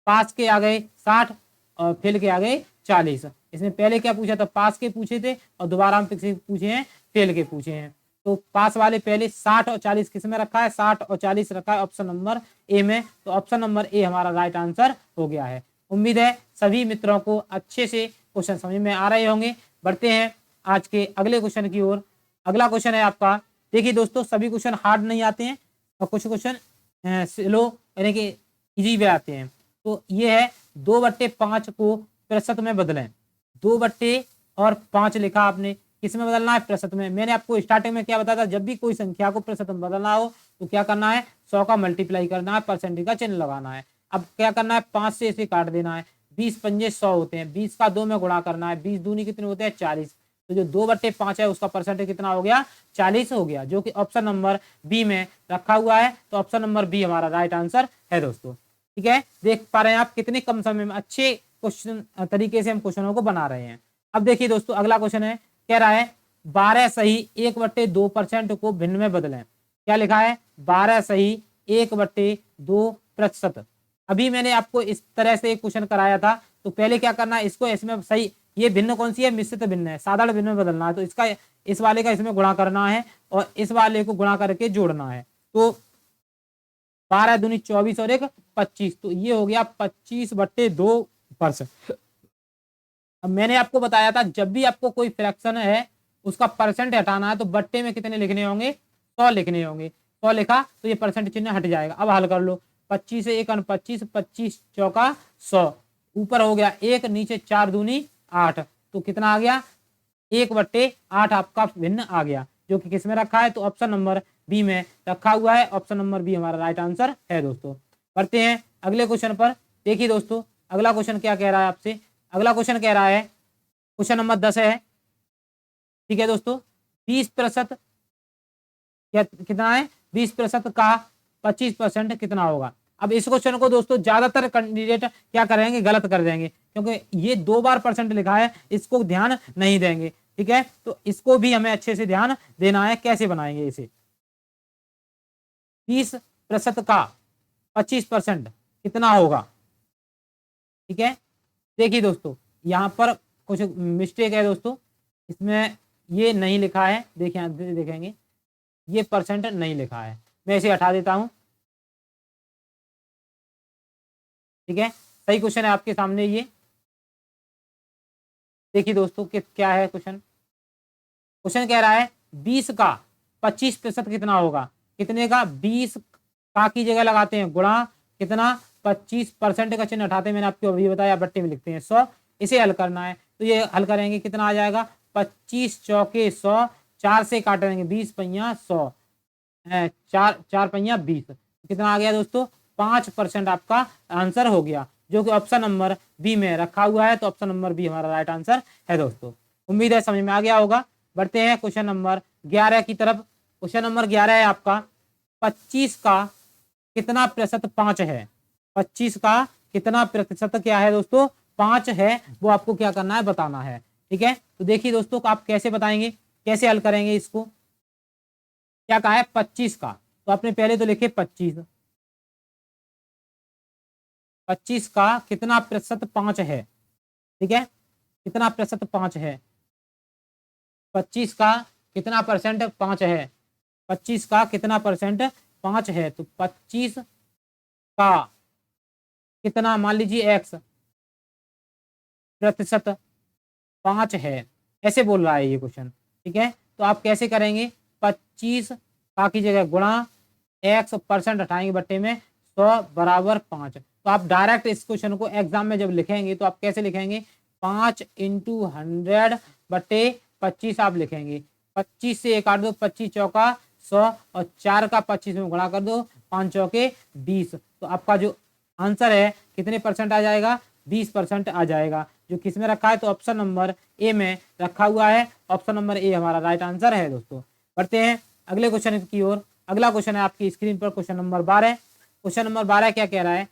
पास के आ गए 60 और फेल के आ गए 40। इसमें पहले क्या पूछा था, पास के पूछे थे और दोबारा हम किसी पूछे हैं, फेल के पूछे हैं। तो पास वाले पहले 60 और 40 किस में रखा है, 60 और 40 रखा है ऑप्शन नंबर ए में, तो ऑप्शन नंबर ए हमारा राइट आंसर हो गया है। उम्मीद है सभी मित्रों को अच्छे से क्वेश्चन समझ में आ रहे होंगे। बढ़ते हैं आज के अगले क्वेश्चन की ओर। अगला क्वेश्चन है आपका, देखिए दोस्तों सभी क्वेश्चन हार्ड नहीं आते हैं और कुछ क्वेश्चन स्लो यानी कि इजी वे आते हैं। तो ये है 2/5 को प्रतिशत में बदलें। 2/5 लिखा आपने, किस में बदलना है, प्रतिशत में। मैंने आपको स्टार्टिंग में क्या बताया था, जब भी कोई संख्या को प्रतिशत में बदलना हो तो क्या करना है, 100 का मल्टीप्लाई करना है, परसेंटेज का चिन्ह लगाना है। अब क्या करना है, 5 से इसे काट देना है, 20 पंजे 100 होते हैं, 20 का 2 में गुणा करना है, 20 दूनी कितने होते हैं, 40। तो जो 2/5 है उसका परसेंटेज कितना हो गया, 40 हो गया, जो कि ऑप्शन नंबर बी में रखा हुआ है। तो ऑप्शन नंबर बी हमारा राइट आंसर है दोस्तों। ठीक है, देख पा रहे हैं आप कितने कम समय में अच्छे क्वेश्चन तरीके से हम क्वेश्चनों को बना रहे हैं। अब देखिए दोस्तों अगला क्वेश्चन है, कह रहा है 12 सही 1/2% को भिन्न में बदलें। क्या लिखा है, 12 सही 1/2%। अभी मैंने आपको इस तरह से एक क्वेश्चन कराया था, तो पहले क्या करना है, इसको इसमें सही, ये भिन्न कौन सी है, मिश्रित भिन्न है, साधारण भिन्न में बदलना है, तो इसका इस वाले का इसमें गुणा करना है और इस वाले को गुणा करके जोड़ना है। तो 12 दूनी 24 और 1 25, तो ये हो गया 25/2%। अब मैंने आपको बताया था जब भी आपको कोई फ्रैक्शन है उसका परसेंट हटाना है तो बट्टे में कितने लिखने होंगे, 100 लिखने होंगे। 100 लिखा तो ये परसेंट चिन्ह हट जाएगा। अब हल कर लो, 25 से 1 25, 25 चौका 100, ऊपर हो गया 1, नीचे 4 दूनी 8, तो कितना आ गया, 1/8 आपका भिन्न आ गया, जो कि किस में रखा है, तो ऑप्शन नंबर बी में रखा हुआ है। ऑप्शन नंबर बी हमारा राइट आंसर है दोस्तों। बढ़ते हैं अगले क्वेश्चन पर। देखिए दोस्तों अगला क्वेश्चन क्या कह रहा है आपसे, अगला क्वेश्चन कह रहा है, क्वेश्चन नंबर 10 है। ठीक है दोस्तों, 20% कितना है, 20% का 25% कितना होगा। अब इस क्वेश्चन को दोस्तों ज्यादातर कैंडिडेट क्या करेंगे, गलत कर देंगे, क्योंकि ये 2 बार परसेंट लिखा है, इसको ध्यान नहीं देंगे। ठीक है, तो इसको भी हमें अच्छे से ध्यान देना है, कैसे बनाएंगे इसे। 20% का 25% कितना होगा। ठीक है, देखिए दोस्तों यहाँ पर कुछ मिस्टेक है दोस्तों, इसमें ये नहीं लिखा है, देखिए देखेंगे ये परसेंट नहीं लिखा है, मैं इसे हटा देता हूं। ठीक है, सही क्वेश्चन है आपके सामने ये। देखिए दोस्तों कि क्या है क्वेश्चन, क्वेश्चन कह रहा है 20 का 25% कितना होगा। कितने का, 20 का की जगह लगाते हैं गुणा कितना, 25% का चिन्ह हटाते हैं, मैंने आपको अभी बताया, बट्टे में लिखते हैं 100। इसे हल करना है तो ये हल करेंगे, कितना आ जाएगा, 25 चौके 100, 4 से काटेंगे 20 पहिया 100, 4 4 पहिया 20, कितना आ गया दोस्तों, 5% आपका आंसर हो गया, जो कि ऑप्शन नंबर बी में रखा हुआ है। तो ऑप्शन नंबर बी हमारा राइट आंसर है दोस्तों। उम्मीद है समझ में आ गया होगा। बढ़ते हैं क्वेश्चन नंबर 11 की तरफ। क्वेश्चन नंबर 11 है आपका 25 का कितना प्रतिशत 5 है। 25 का कितना प्रतिशत क्या है दोस्तों, 5 है, वो आपको क्या करना है बताना है। ठीक है, तो देखिए दोस्तों आप कैसे बताएंगे, कैसे हल करेंगे इसको। क्या कहा है 25 का, तो आपने पहले तो लिखे 25, 25 का कितना प्रतिशत 5 है। ठीक है, कितना प्रतिशत 5 है, 25 का कितना परसेंट 5 है, 25 का कितना परसेंट 5 है। तो 25 का कितना, मान लीजिए एक्स प्रतिशत 5 है, ऐसे बोल रहा है ये क्वेश्चन। ठीक है, तो आप कैसे करेंगे, 25 का की जगह गुणा एक्स परसेंट हटाएंगे बट्टे में 100 बराबर 5। तो आप डायरेक्ट इस क्वेश्चन को एग्जाम में जब लिखेंगे तो आप कैसे लिखेंगे, 5 इंटू 100 बट्टे 25 आप लिखेंगे। 25 से 1 काट दो, 25 चौका 100 और 4 का 25 में गुणा कर दो, 5 चौके 20। तो आपका जो आंसर है कितने परसेंट आ जाएगा, 20% आ जाएगा, जो किस में रखा है, तो ऑप्शन नंबर ए में रखा हुआ है। ऑप्शन नंबर ए हमारा राइट आंसर है दोस्तों। बढ़ते हैं अगले क्वेश्चन की ओर। अगला क्वेश्चन है आपकी स्क्रीन पर क्वेश्चन नंबर 12। क्वेश्चन नंबर 12 क्या कह रहा है,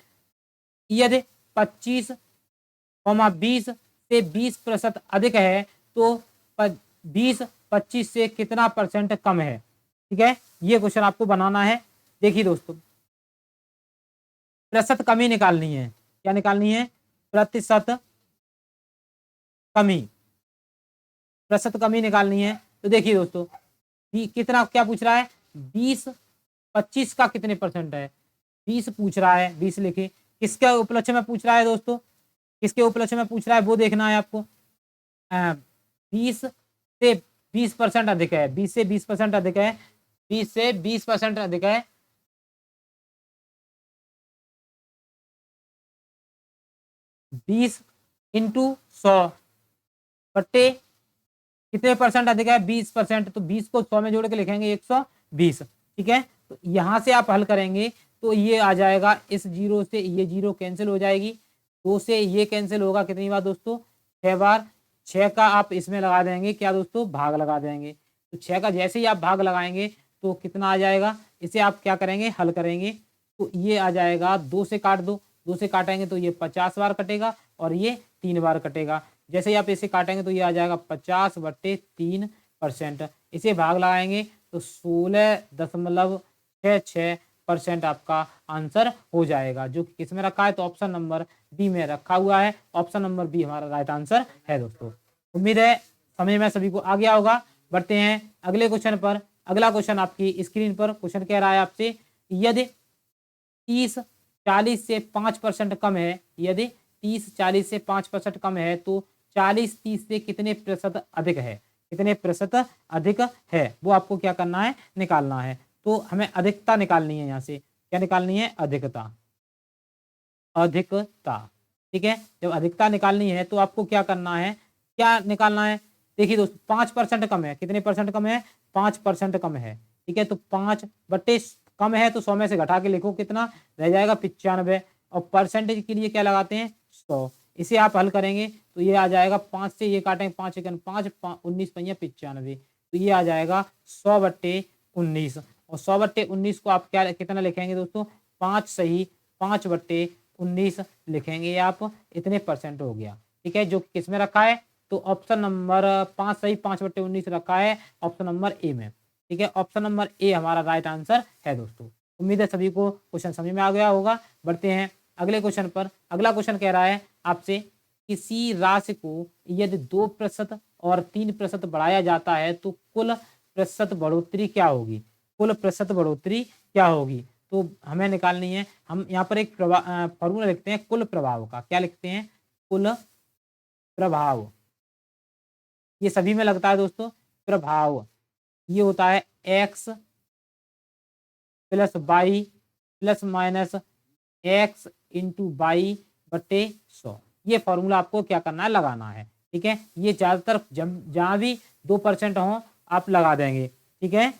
यदि 25, 20 से 20% अधिक है तो 20 25 से कितना परसेंट कम है। ठीक है, ये क्वेश्चन आपको बनाना है। देखिए दोस्तों प्रतिशत कमी निकालनी है, क्या निकालनी है, प्रतिशत कमी, प्रतिशत कमी निकालनी है। तो देखिए दोस्तों कितना क्या पूछ रहा है, 20 25 का कितने परसेंट है, 20 पूछ रहा है, 20 लिखे। किसके उपलक्ष्य में पूछ रहा है दोस्तों, किसके उपलक्ष्य में पूछ रहा है वो देखना है आपको। 20 से 20% अधिक है, 20 से 20% अधिक है, 20 से 20% अधिक है, 20 इंटू 100 बट्टे कितने परसेंट अधिक है, 20%। तो 20 को 100 में जोड़ के लिखेंगे 120। ठीक है, तो यहां से आप हल करेंगे तो ये आ जाएगा, इस जीरो से ये जीरो कैंसिल हो जाएगी, 2 से ये कैंसिल होगा कितनी बार दोस्तों, 6 बार। 6 का आप इसमें लगा देंगे क्या दोस्तों, भाग लगा देंगे। तो 6 का जैसे ही आप भाग लगाएंगे तो कितना आ जाएगा, इसे आप क्या करेंगे, हल करेंगे। तो ये आ जाएगा, 2 से काट दो, 2 से काटेंगे तो ये 50 बार कटेगा और ये 3 बार कटेगा। जैसे ही आप इसे काटेंगे तो ये आ जाएगा 50/3%। इसे भाग लगाएंगे तो 16.66% आपका आंसर हो जाएगा, जो कि किस में रखा है, तो ऑप्शन नंबर बी में रखा हुआ है। ऑप्शन नंबर बी हमारा राइट आंसर है दोस्तों। उम्मीद है समझ में सभी को आ गया होगा। बढ़ते हैं अगले क्वेश्चन पर। अगला क्वेश्चन आपकी स्क्रीन पर क्वेश्चन कह रहा है आपसे, यदि 30 40 से 5% कम है, यदि 30 40 से 5% कम है तो 40 30 से कितने प्रतिशत अधिक है, कितने प्रतिशत अधिक है, वो आपको क्या करना है, निकालना है। तो हमें अधिकता निकालनी है, यहाँ से क्या निकालनी है, अधिकता, अधिकता। ठीक है, जब अधिकता निकालनी है तो आपको क्या करना है, क्या निकालना है, देखिए दोस्तों 5% कम है, कितने परसेंट कम है, 5% कम है। ठीक है, तो 5 बट्टे कम है तो 100 में से घटा के लिखो, कितना रह जाएगा 95, और परसेंटेज के लिए क्या लगाते हैं 100। इसे आप हल करेंगे तो ये आ जाएगा, 5 से ये काटेंगे 5 एकन 5 19 पंजा 95, तो ये आ जाएगा 100/19। और 100/19 को आप क्या कितना लिखेंगे दोस्तों, 5 सही 5/19 लिखेंगे आप, इतने परसेंट हो गया। ठीक है, जो किस में रखा है, तो ऑप्शन नंबर 5 सही 5/19 रखा है ऑप्शन नंबर ए में। ठीक है, ऑप्शन नंबर ए हमारा राइट आंसर है दोस्तों। उम्मीद है सभी को क्वेश्चन समझ में आ गया होगा। बढ़ते हैं अगले क्वेश्चन पर। अगला क्वेश्चन कह रहा है आपसे, किसी राशि को यदि 2% और 3% बढ़ाया जाता है तो कुल प्रतिशत बढ़ोतरी क्या होगी, कुल प्रतिशत बढ़ोतरी क्या होगी। तो हमें निकालनी है, हम यहाँ पर एक फॉर्मूला लिखते हैं कुल प्रभाव का, क्या लिखते हैं, कुल प्रभाव। ये सभी में लगता है दोस्तों, प्रभाव ये होता है x + y ± x × y/100। ये फॉर्मूला आपको क्या करना है, लगाना है। ठीक है, ये ज्यादातर जहां भी 2% हो आप लगा देंगे। ठीक है,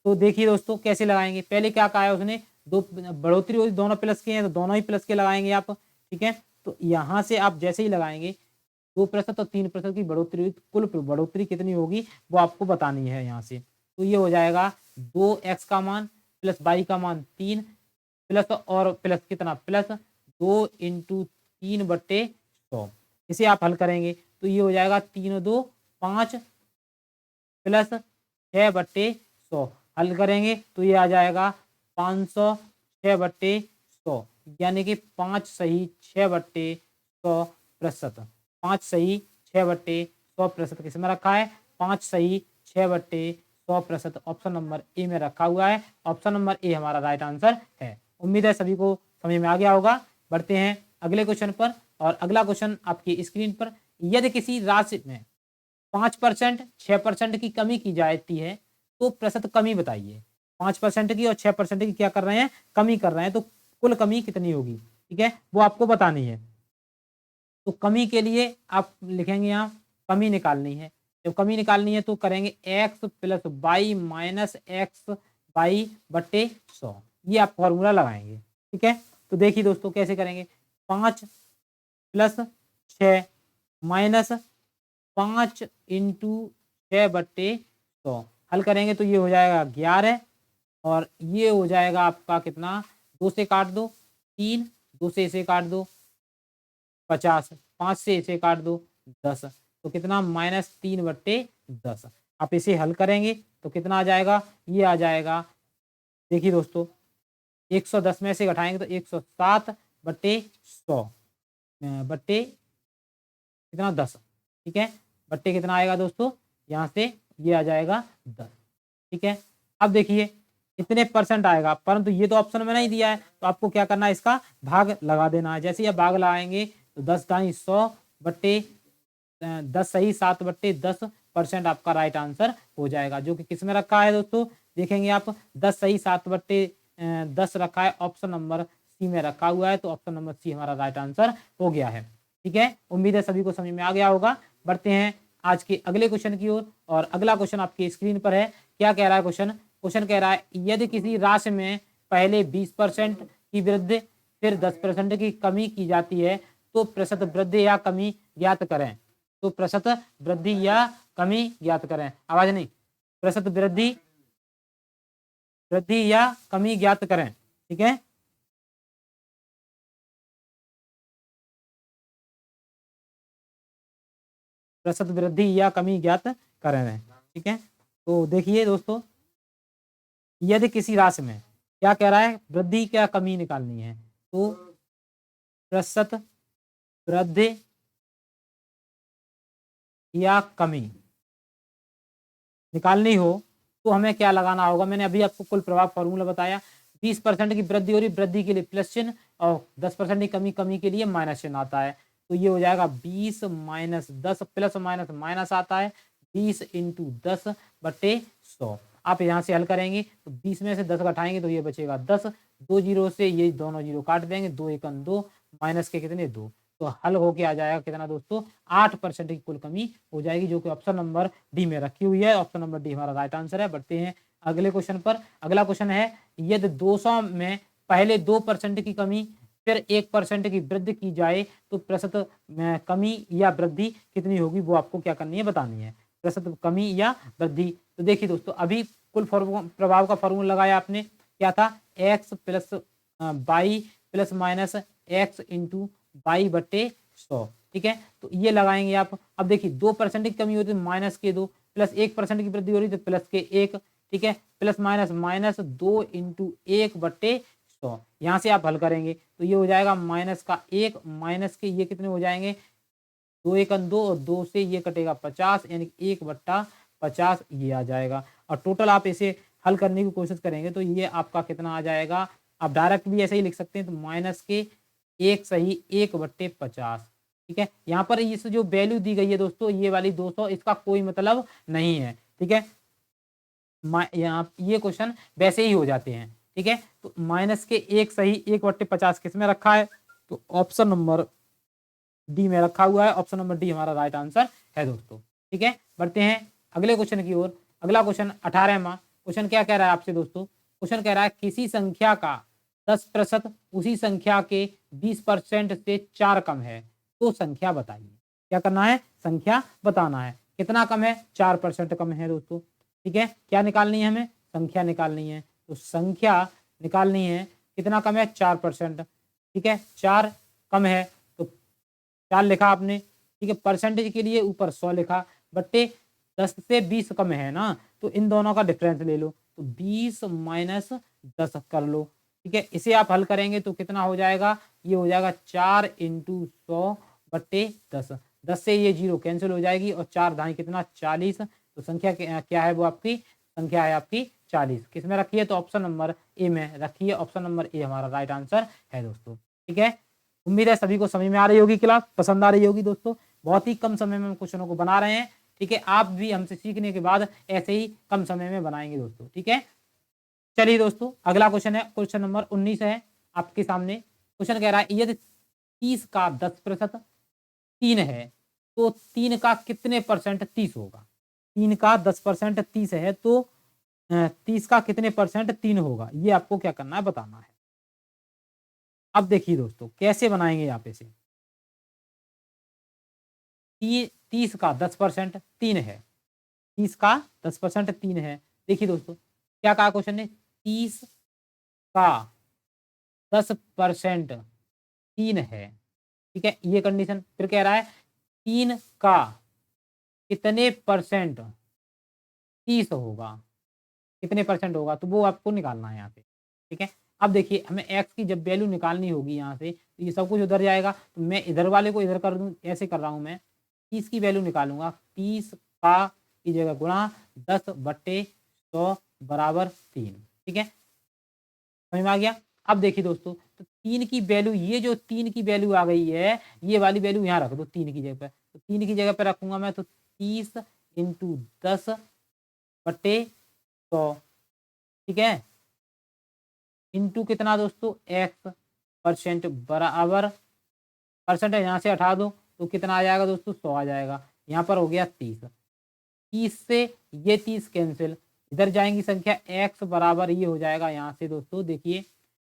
तो देखिए दोस्तों कैसे लगाएंगे, पहले क्या कहा है उसने, दो बढ़ोतरी होगी, दोनों प्लस के हैं तो दोनों ही प्लस के लगाएंगे आप। ठीक है, तो यहाँ से आप जैसे ही लगाएंगे 2% और 3% की बढ़ोतरी हुई, तो कुल बढ़ोतरी कितनी होगी वो आपको बतानी है यहाँ से। तो ये हो जाएगा 2x का मान प्लस y का मान 3 प्लस और प्लस कितना प्लस 2 इंटू 3/100। इसे आप हल करेंगे तो ये हो जाएगा 3 2 5 प्लस 6/100। हल करेंगे तो ये आ जाएगा 500 6/100, यानी कि 5 सही 6/100%। 5 सही 6/100% किसमें रखा है? 5 सही 6/100% ऑप्शन नंबर ए में रखा हुआ है। ऑप्शन नंबर ए हमारा राइट आंसर है। उम्मीद है सभी को समझ में आ गया होगा। बढ़ते हैं अगले क्वेश्चन पर, और अगला क्वेश्चन आपकी स्क्रीन पर। यदि किसी राशि में 5% 6% की कमी की जाती है तो प्रतिशत कमी बताइए। 5% की और 6% की क्या कर रहे हैं? कमी कर रहे हैं, तो कुल कमी कितनी होगी? ठीक है, वो आपको बतानी है। तो कमी के लिए आप लिखेंगे यहाँ कमी निकालनी है। जब कमी निकालनी है तो करेंगे x plus y minus x y बट्टे 100, ये आप फॉर्मूला लगाएंगे। ठीक है, तो देखिए दोस्तों कैसे करेंगे। 5 प्लस 6 माइनस 5 इंटू 6/100 हल करेंगे तो ये हो जाएगा 11, और ये हो जाएगा आपका कितना? 2 से काट दो 3, 2 से इसे काट दो 50, 5 से इसे काट दो 10, तो कितना? -3/10। आप इसे हल करेंगे तो कितना आ जाएगा? ये आ जाएगा, देखिए दोस्तों 110 में से घटाएंगे तो 107/100 बट्टे कितना? 10। ठीक है, बट्टे कितना आएगा दोस्तों? यहाँ से ये आ जाएगा 10। ठीक है, अब देखिए इतने परसेंट आएगा, परंतु ये तो ऑप्शन में नहीं दिया है, तो आपको क्या करना है? इसका भाग लगा देना है। जैसे ही आप भाग लगाएंगे तो 10 दाई 100 बट्टे 10 सही 7/10% आपका राइट आंसर हो जाएगा, जो कि किस में रखा है दोस्तों? देखेंगे आप 10 सही 7/10 रखा है, ऑप्शन नंबर सी में रखा हुआ है, तो ऑप्शन नंबर सी हमारा राइट आंसर हो गया है। ठीक है, उम्मीद है सभी को समझ में आ गया होगा। बढ़ते हैं आज के अगले क्वेश्चन की ओर, और अगला क्वेश्चन आपकी स्क्रीन पर है। क्या कह रहा है क्वेश्चन? क्वेश्चन कह रहा है यदि किसी राशि में पहले 20% की वृद्धि फिर 10% की कमी की जाती है तो प्रतिशत वृद्धि या कमी ज्ञात करें। तो प्रतिशत वृद्धि या कमी ज्ञात करें। आवाज नहीं, प्रतिशत वृद्धि या कमी ज्ञात करें। ठीक है, प्रतिशत वृद्धि या कमी ज्ञात करें। ठीक है, तो देखिए दोस्तों यदि किसी राशि में क्या कह रहा है? वृद्धि क्या कमी निकालनी है, तो प्रतिशत वृद्धि या कमी निकालनी हो तो हमें क्या लगाना होगा? मैंने अभी आपको कुल प्रभाव फॉर्मूला बताया। 20% की वृद्धि हो रही, वृद्धि के लिए प्लस चिन्ह, और 10% की कमी, कमी के लिए माइनस चिन्ह आता है। तो ये हो जाएगा 20 माइनस 10, प्लस माइनस माइनस आता है 20 इंटू 10/100। आप यहाँ से हल करेंगे तो 20 में से 10 घटाएंगे तो ये बचेगा 10, 2 जीरो से ये दोनों जीरो काट देंगे, 2 एकम 2, माइनस के कितने? 2। तो हल होके आ जाएगा कितना दोस्तों? 8% की कुल कमी हो जाएगी, जो कि ऑप्शन नंबर डी में रखी हुई है। ऑप्शन नंबर डी हमारा राइट आंसर है। बढ़ते हैं अगले क्वेश्चन पर। अगला क्वेश्चन है यदि 200 में पहले 2% की कमी फिर 1% की वृद्धि की जाए तो प्रतिशत कमी या वृद्धि कितनी होगी? वो आपको क्या करनी है? बतानी है। प्रतिशत कमी या वृद्धि। तो देखिए दोस्तों अभी कुल प्रभाव का फॉर्मूला लगाया आपने, क्या था? x plus y plus minus x into y बट्टे 100। ठीक है, तो ये लगाएंगे आप। अब देखिए 2% की कमी होती है माइनस के 2, प्लस 1% की वृद्धि हो रही है तो प्लस के 1। ठीक है, प्लस माइनस माइनस 2 इंटू 1/100। यहाँ से आप हल करेंगे तो ये हो जाएगा माइनस का 1, माइनस के ये कितने हो जाएंगे? 2 एकम 2, और 2 से ये कटेगा 50, यानी 1/50 ये आ जाएगा। और टोटल आप इसे हल करने की कोशिश करेंगे तो ये आपका कितना आ जाएगा? आप डायरेक्ट भी ऐसे ही लिख सकते हैं, तो माइनस के 1 सही 1/50। ठीक है, यहाँ पर इस जो वैल्यू दी गई है दोस्तों, ये वाली 200, इसका कोई मतलब नहीं है। ठीक है, यहाँ ये क्वेश्चन वैसे ही हो जाते हैं। ठीक है, तो माइनस के 1 सही 1/50 किस में रखा है? तो ऑप्शन नंबर डी में रखा हुआ है। ऑप्शन नंबर डी हमारा राइट आंसर है दोस्तों। ठीक है, बढ़ते हैं अगले क्वेश्चन की ओर। अगला क्वेश्चन 18वां क्वेश्चन क्या कह रहा है आपसे दोस्तों? क्वेश्चन कह रहा है किसी संख्या का 10% उसी संख्या के 20% से 4 कम है तो संख्या बताइए। क्या करना है? संख्या बताना है। कितना कम है? 4% कम है दोस्तों। ठीक है, क्या निकालनी है हमें? संख्या निकालनी है। तो संख्या निकालनी है, कितना कम है? 4%। ठीक है, 4 कम है तो 4 लिखा आपने। ठीक है, परसेंटेज के लिए ऊपर 100 लिखा, बट्टे 10 से 20 कम है ना, तो इन दोनों का डिफरेंस ले लो, तो 20 माइनस 10 कर लो। ठीक है, इसे आप हल करेंगे तो कितना हो जाएगा? ये हो जाएगा 4 इंटू 100 बट्टे 10। 10 से ये 0 कैंसिल हो जाएगी और 4 दाएं कितना? 40। तो संख्या क्या है? वो आपकी संख्या है आपकी 40। किस में रखी है? तो ऑप्शन नंबर ए में रखी है। ऑप्शन नंबर ए हमारा राइट आंसर है दोस्तों। ठीक है, उम्मीद है सभी को समझ में आ रही होगी, क्लास पसंद आ रही होगी दोस्तों। बहुत ही कम समय में हम क्वेश्चनों को बना रहे हैं। ठीक है, आप भी हमसे सीखने के बाद ऐसे ही कम समय में बनाएंगे दोस्तों। ठीक है, चलिए दोस्तों अगला क्वेश्चन है, क्वेश्चन नंबर 19 है आपके सामने। क्वेश्चन कह रहा है यदि 30 का 10% 3 है तो 3 का कितने परसेंट 30 होगा? 3 का 10% 30 है तो 30 का कितने परसेंट 3 होगा? ये आपको क्या करना है? बताना है। अब देखिए दोस्तों कैसे बनाएंगे आप इसे। 30 का 10% 3 है। 30 का 10% 3 है। देखिए दोस्तों क्या कहा क्वेश्चन ने? 30 का 10% 3 है। ठीक है, ये कंडीशन। फिर कह रहा है 3 का कितने परसेंट 30 होगा? कितने परसेंट होगा? तो वो आपको निकालना है यहाँ पे। ठीक है, अब देखिए हमें x की जब वैल्यू निकालनी होगी यहाँ से, तो ये सब कुछ उधर जाएगा, तो मैं इधर वाले को इधर कर दूं, ऐसे कर रहा हूं मैं। 30 की वैल्यू निकालूंगा, 30 का की जगह गुणा 10 बट्टे 100 बराबर 3। ठीक है, समझ में आ गया? अब देखिए दोस्तों, तो 3 की वैल्यू, ये जो 3 की वैल्यू आ गई है, ये वाली वैल्यू यहाँ रख दो 3 की जगह पे। तो 3 की जगह पे रखूंगा मैं, तो 30 इंटू 10 बट्टे 100। ठीक है, इंटू कितना दोस्तों? x परसेंट बराबर, परसेंट यहाँ से हटा दो तो कितना आ जाएगा दोस्तों? 100 आ जाएगा। यहाँ पर हो गया 30। 30 से ये 30 कैंसिल, इधर जाएंगी संख्या x बराबर ये हो जाएगा यहाँ से दोस्तों। देखिए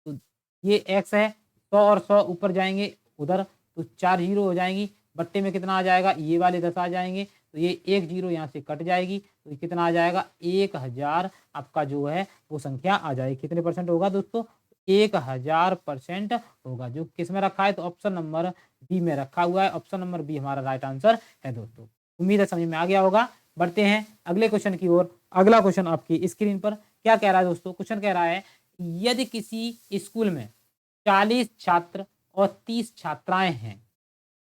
तो ये x है, 100 और 100 ऊपर जाएंगे उधर, तो 4 जीरो हो जाएंगी। बट्टे में कितना आ जाएगा? ये वाले 10 आ जाएंगे, तो ये 1 जीरो यहाँ से कट जाएगी, तो ये कितना आ जाएगा? 1000 आपका जो है वो संख्या आ जाएगी। कितने परसेंट होगा दोस्तों? 1000% होगा। जो किस में रखा है? तो ऑप्शन नंबर बी में रखा हुआ है। ऑप्शन नंबर बी हमारा राइट आंसर है दोस्तों। उम्मीद है समझ में आ गया होगा। बढ़ते हैं अगले क्वेश्चन की ओर। अगला क्वेश्चन आपकी स्क्रीन पर क्या कह रहा है दोस्तों? क्वेश्चन कह रहा है यदि किसी स्कूल में 40 छात्र और 30 छात्राएं हैं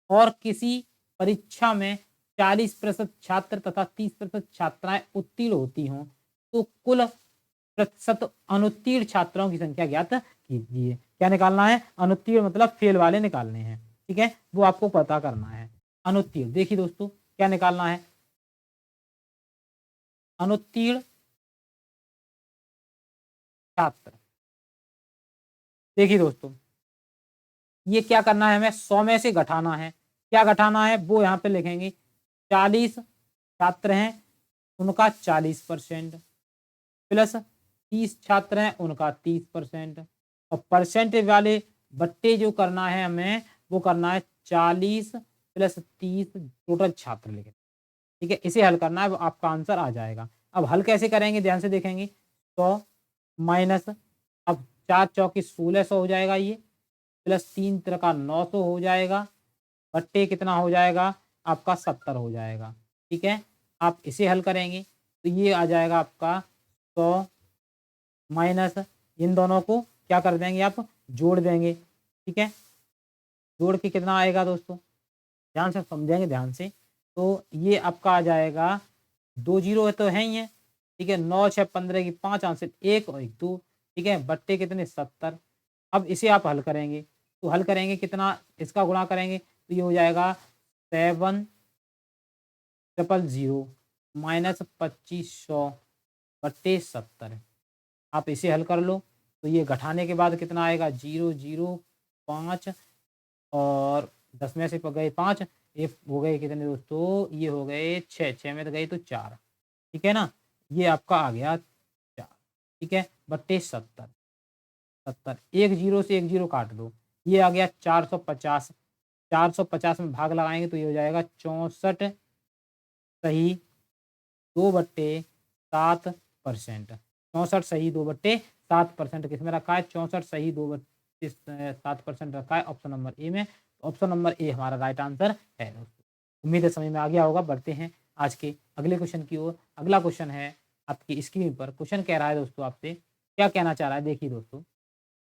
और किसी परीक्षा में 40% छात्र तथा 30% छात्राएं उत्तीर्ण होती हों, तो कुल प्रतिशत अनुत्तीर्ण छात्रों की संख्या ज्ञात कीजिए। क्या निकालना है? अनुत्तीर्ण मतलब फेल वाले निकालने हैं। ठीक है, वो आपको पता करना है। अनुत्तीर्ण, देखिए दोस्तों क्या निकालना है? अनुत्तीर्ण छात्र। देखिए दोस्तों ये क्या करना है? हमें 100 में से घटाना है। क्या घटाना है वो यहाँ पे लिखेंगे। 40 छात्र हैं उनका 40% प्लस 30 छात्र हैं उनका 30%, और परसेंटेज वाले बट्टे जो करना है हमें, वो करना है 40 प्लस 30 टोटल छात्र लिखे। ठीक है, इसे हल करना है, वो आपका आंसर आ जाएगा। अब हल कैसे करेंगे ध्यान से देखेंगे। 100 माइनस, अब 4 चौकी 1600 हो जाएगा ये, प्लस 3 का 900 हो जाएगा, बट्टे कितना हो जाएगा? आपका 70 हो जाएगा। ठीक है, आप इसे हल करेंगे तो ये आ जाएगा आपका 100 माइनस, इन दोनों को क्या कर देंगे? आप जोड़ देंगे। ठीक है, जोड़ के कितना आएगा दोस्तों? ध्यान से समझेंगे ध्यान से। तो ये आपका आ जाएगा, 2 जीरो तो है ही है। ठीक है, 9 6 15 की 5 आंसर 1 और 1 2। ठीक है, बट्टे कितने? 70। अब इसे आप हल करेंगे तो हल करेंगे कितना? इसका गुणा करेंगे तो ये हो जाएगा 700 माइनस 2500 बट्टे 70। आप इसे हल कर लो तो ये घटाने के बाद कितना आएगा? 005 और 10 में से गए 5, ये हो गए कितने दोस्तों? ये हो गए 6, 6 में तो गए तो 4। ठीक है ना, ये आपका आ गया 4। ठीक है, बट्टे 70। 70, एक जीरो से एक जीरो काट दो, ये आ गया 450। 450 में भाग लगाएंगे तो ये हो जाएगा 64 सही 2/7%। 64 सही 2/7% किस में रखा है? 64 सही 2/7% रखा है ऑप्शन नंबर ए में। ऑप्शन नंबर ए हमारा राइट आंसर है दोस्तों। उम्मीद है समझ में आ गया होगा। बढ़ते हैं आज के अगले क्वेश्चन की ओर। अगला क्वेश्चन है आपकी स्क्रीन पर। क्वेश्चन कह रहा है दोस्तों आपसे, क्या कहना चाह रहा है देखिए दोस्तों।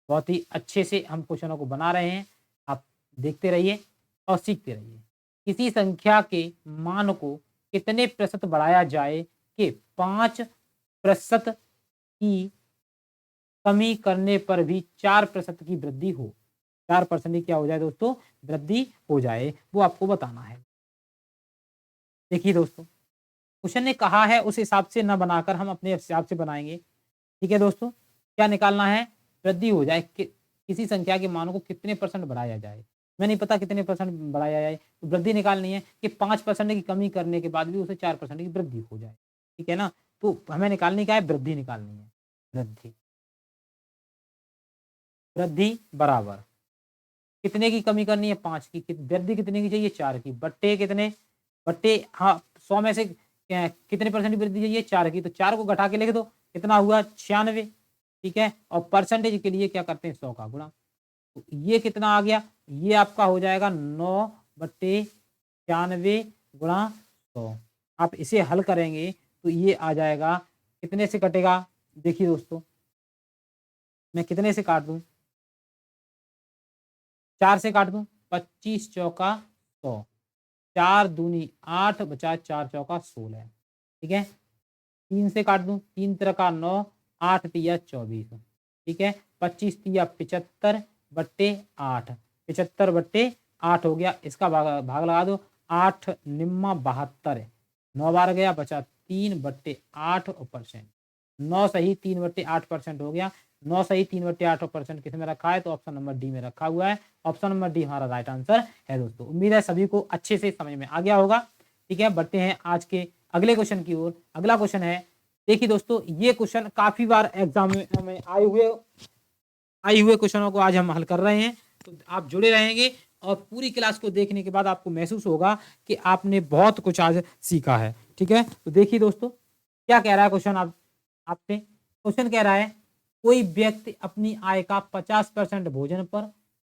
बहुत ही अच्छे से हम क्वेश्चनों को बना रहे हैं, आप देखते रहिए और सीखते रहिए। किसी संख्या के मान को कितने प्रतिशत बढ़ाया जाए कि 5% की कमी करने पर भी 4% की वृद्धि हो? 4% की क्या हो जाए दोस्तों? वृद्धि हो जाए, वो आपको बताना है। देखिए दोस्तों, क्वेश्चन ने कहा है उस हिसाब से न बनाकर हम अपने हिसाब से बनाएंगे। ठीक है दोस्तों, क्या निकालना है? वृद्धि हो जाए किसी संख्या के मानों को कितने परसेंट बढ़ाया जाए। मैं नहीं पता कितने परसेंट बढ़ाया जाए, तो वृद्धि निकालनी है कि 5% की कमी करने के बाद भी उसे 4% की वृद्धि हो जाए। ठीक है ना, तो हमें निकालनी क्या है? वृद्धि निकालनी है। वृद्धि, वृद्धि बराबर कितने की कमी करनी है? 5 की। वृद्धि कितने की चाहिए? 4 की। बट्टे कितने? बट्टे, हाँ 100 में से कितने परसेंट की वृद्धि चाहिए? 4 की। तो 4 को घटा के लिख दो, कितना हुआ? 96। ठीक है, और परसेंटेज के लिए क्या करते हैं? 100 का गुणा। तो ये कितना आ गया? ये आपका हो जाएगा 9/96 गुणा 100। आप इसे हल करेंगे तो ये आ जाएगा, कितने से कटेगा? देखिए दोस्तों, मैं कितने से काट दूं? 4 से काट दूं। 25 चौका 100, 4 दूनी 8 बचा 4 चौका 16। ठीक है, 3 से काट दूं। 3 तिरका 9, 8 तिया 24। ठीक है, 25 तिया 75 बट्टे 8। 75/8 हो गया। इसका भाग लगा दो। 8 निम्मा 72, 9 बार गया, बचा 3/8 परसेंट। 9 सही 3/8% हो गया। 9 सही 3/8% किस में रखा है? तो ऑप्शन नंबर डी में रखा हुआ है। ऑप्शन नंबर डी हमारा राइट आंसर है दोस्तों। उम्मीद है सभी को अच्छे से समझ में आ गया होगा। ठीक है, बढ़ते हैं आज के अगले क्वेश्चन की ओर। अगला क्वेश्चन है, देखिए दोस्तों, ये क्वेश्चन काफी बार एग्जाम में आए हुए क्वेश्चनों को आज हम हल कर रहे हैं। तो आप जुड़े रहेंगे और पूरी क्लास को देखने के बाद आपको महसूस होगा कि आपने बहुत कुछ आज सीखा है। ठीक है, तो देखिए दोस्तों, क्या कह रहा है क्वेश्चन आपसे। क्वेश्चन कह रहा है, कोई व्यक्ति अपनी आय का 50% भोजन पर,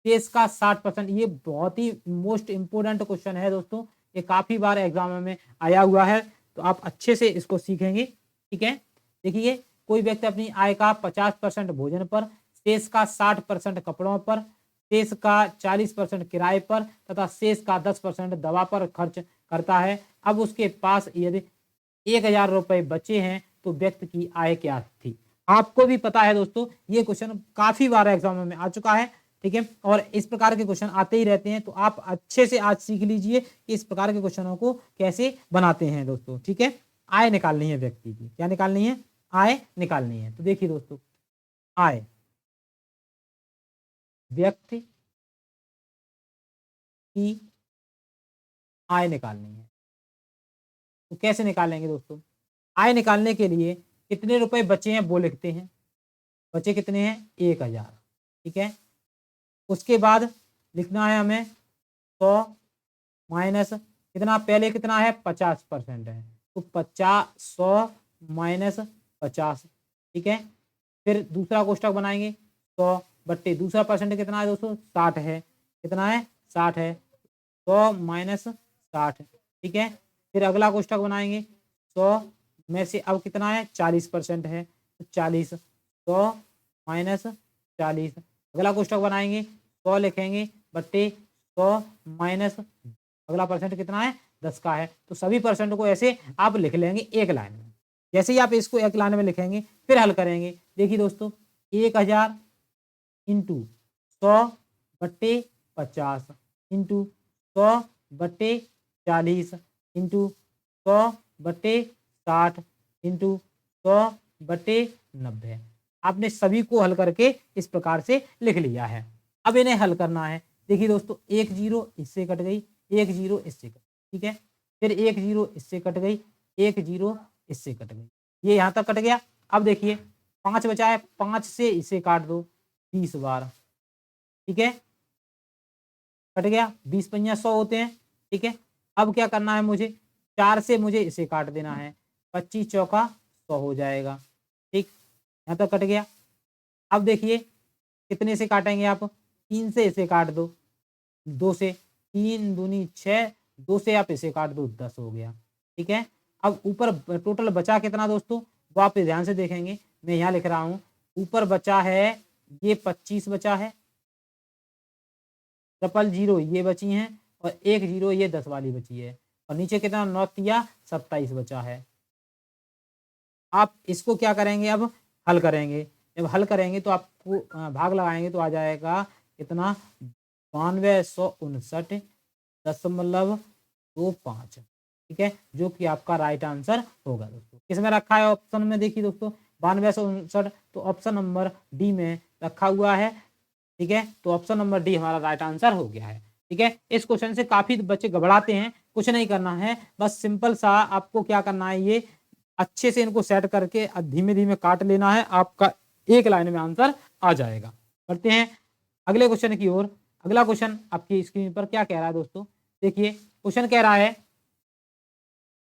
शेष का 60%। ये बहुत ही मोस्ट इंपोर्टेंट क्वेश्चन है दोस्तों, ये काफी बार एग्जाम में आया हुआ है, तो आप अच्छे से इसको सीखेंगे। ठीक है, देखिए, कोई व्यक्ति अपनी आय का 50% भोजन पर, शेष का 60% कपड़ों पर, शेष का 40% किराए पर तथा शेष का 10% दवा पर खर्च करता है। अब उसके पास यदि 1000 रुपए बचे हैं तो व्यक्ति की आय क्या थी? आपको भी पता है दोस्तों, ये क्वेश्चन काफी बार एग्जाम में आ चुका है। ठीक है, और इस प्रकार के क्वेश्चन आते ही रहते हैं, तो आप अच्छे से आज सीख लीजिए कि इस प्रकार के क्वेश्चनों को कैसे बनाते हैं दोस्तों। ठीक है, आय निकालनी है व्यक्ति की। क्या निकालनी है? आय निकालनी है। तो देखिए दोस्तों, आय, व्यक्ति की आय निकालनी है। तो कैसे निकालेंगे दोस्तों? आय निकालने के लिए कितने रुपए बचे हैं वो लिखते हैं। बचे कितने हैं? 1000। ठीक है, उसके बाद लिखना है हमें 100 माइनस कितना? पहले कितना है? 50% है, तो 100 माइनस 50। ठीक है, फिर दूसरा कोष्टक बनाएंगे। 100 बट्टे दूसरा परसेंट कितना है दोस्तों? 60 है। कितना है? 60 है। 100 माइनस 60। ठीक है, फिर अगला कोष्टक बनाएंगे। 100 में से अब कितना है? 40% है, तो 40। 100 माइनस 40। अगला कोष्टक बनाएंगे। 100 लिखेंगे बट्टे 100 माइनस अगला परसेंट कितना है? 10 का है। तो सभी परसेंट को ऐसे आप लिख लेंगे एक लाइन में। जैसे ही आप इसको एक लाइन में लिखेंगे फिर हल करेंगे। देखिए दोस्तों, 1000 इंटू 100 बट्टे 50 इंटू 100 बट्टे 40 इंटू 100 बट्टे 60 इंटू 100 बट्टे 90। आपने सभी को हल करके इस प्रकार से लिख लिया है। अब इन्हें हल करना है। देखिए दोस्तों, एक जीरो इससे कट गई, एक जीरो इससे कट, ठीक है, फिर एक जीरो इससे कट गई, एक जीरो इससे कट गई, ये यहाँ तक कट गया। अब देखिए 5 बचा है, 5 से इसे काट दो, 20 बार। ठीक है, कट गया, 20 पंजा 100 होते हैं। ठीक है, अब क्या करना है मुझे, 4 से मुझे इसे काट देना है, 25 चौका 100 हो जाएगा। ठीक, यहाँ तक कट गया। अब देखिए कितने से काटेंगे आप, 3 से इसे काट दो, 2 से, 3 दूनी 6, 2 से आप इसे काट दो, 10 हो गया। ठीक है, अब ऊपर टोटल बचा कितना दोस्तों, वो आप ध्यान से देखेंगे, मैं यहाँ लिख रहा हूँ, ऊपर बचा है ये 25 बचा है, 000 ये बची हैं, और 10 ये 10 वाली बची है, और नीचे कितना 9 तिया 27 बचा है। आप इसको क्या करेंगे, अब हल करेंगे, जब हल करेंगे तो आपको भाग लगाएंगे तो आ जाएगा कितना, 9259.25। ठीक है, जो कि आपका राइट आंसर होगा दोस्तों। किसमें रखा है ऑप्शन में, देखिए दोस्तों 9259, तो ऑप्शन नंबर डी में रखा हुआ है। ठीक है, तो ऑप्शन नंबर डी हमारा राइट आंसर हो गया है। ठीक है, इस क्वेश्चन से काफी बच्चे घबराते हैं, कुछ नहीं करना है, बस सिंपल सा आपको क्या करना है, ये अच्छे से इनको सेट करके धीमे धीमे काट लेना है, आपका एक लाइन में आंसर आ जाएगा। करते हैं अगले क्वेश्चन की ओर। अगला क्वेश्चन आपकी स्क्रीन पर क्या कह रहा है दोस्तों, देखिए क्वेश्चन कह रहा है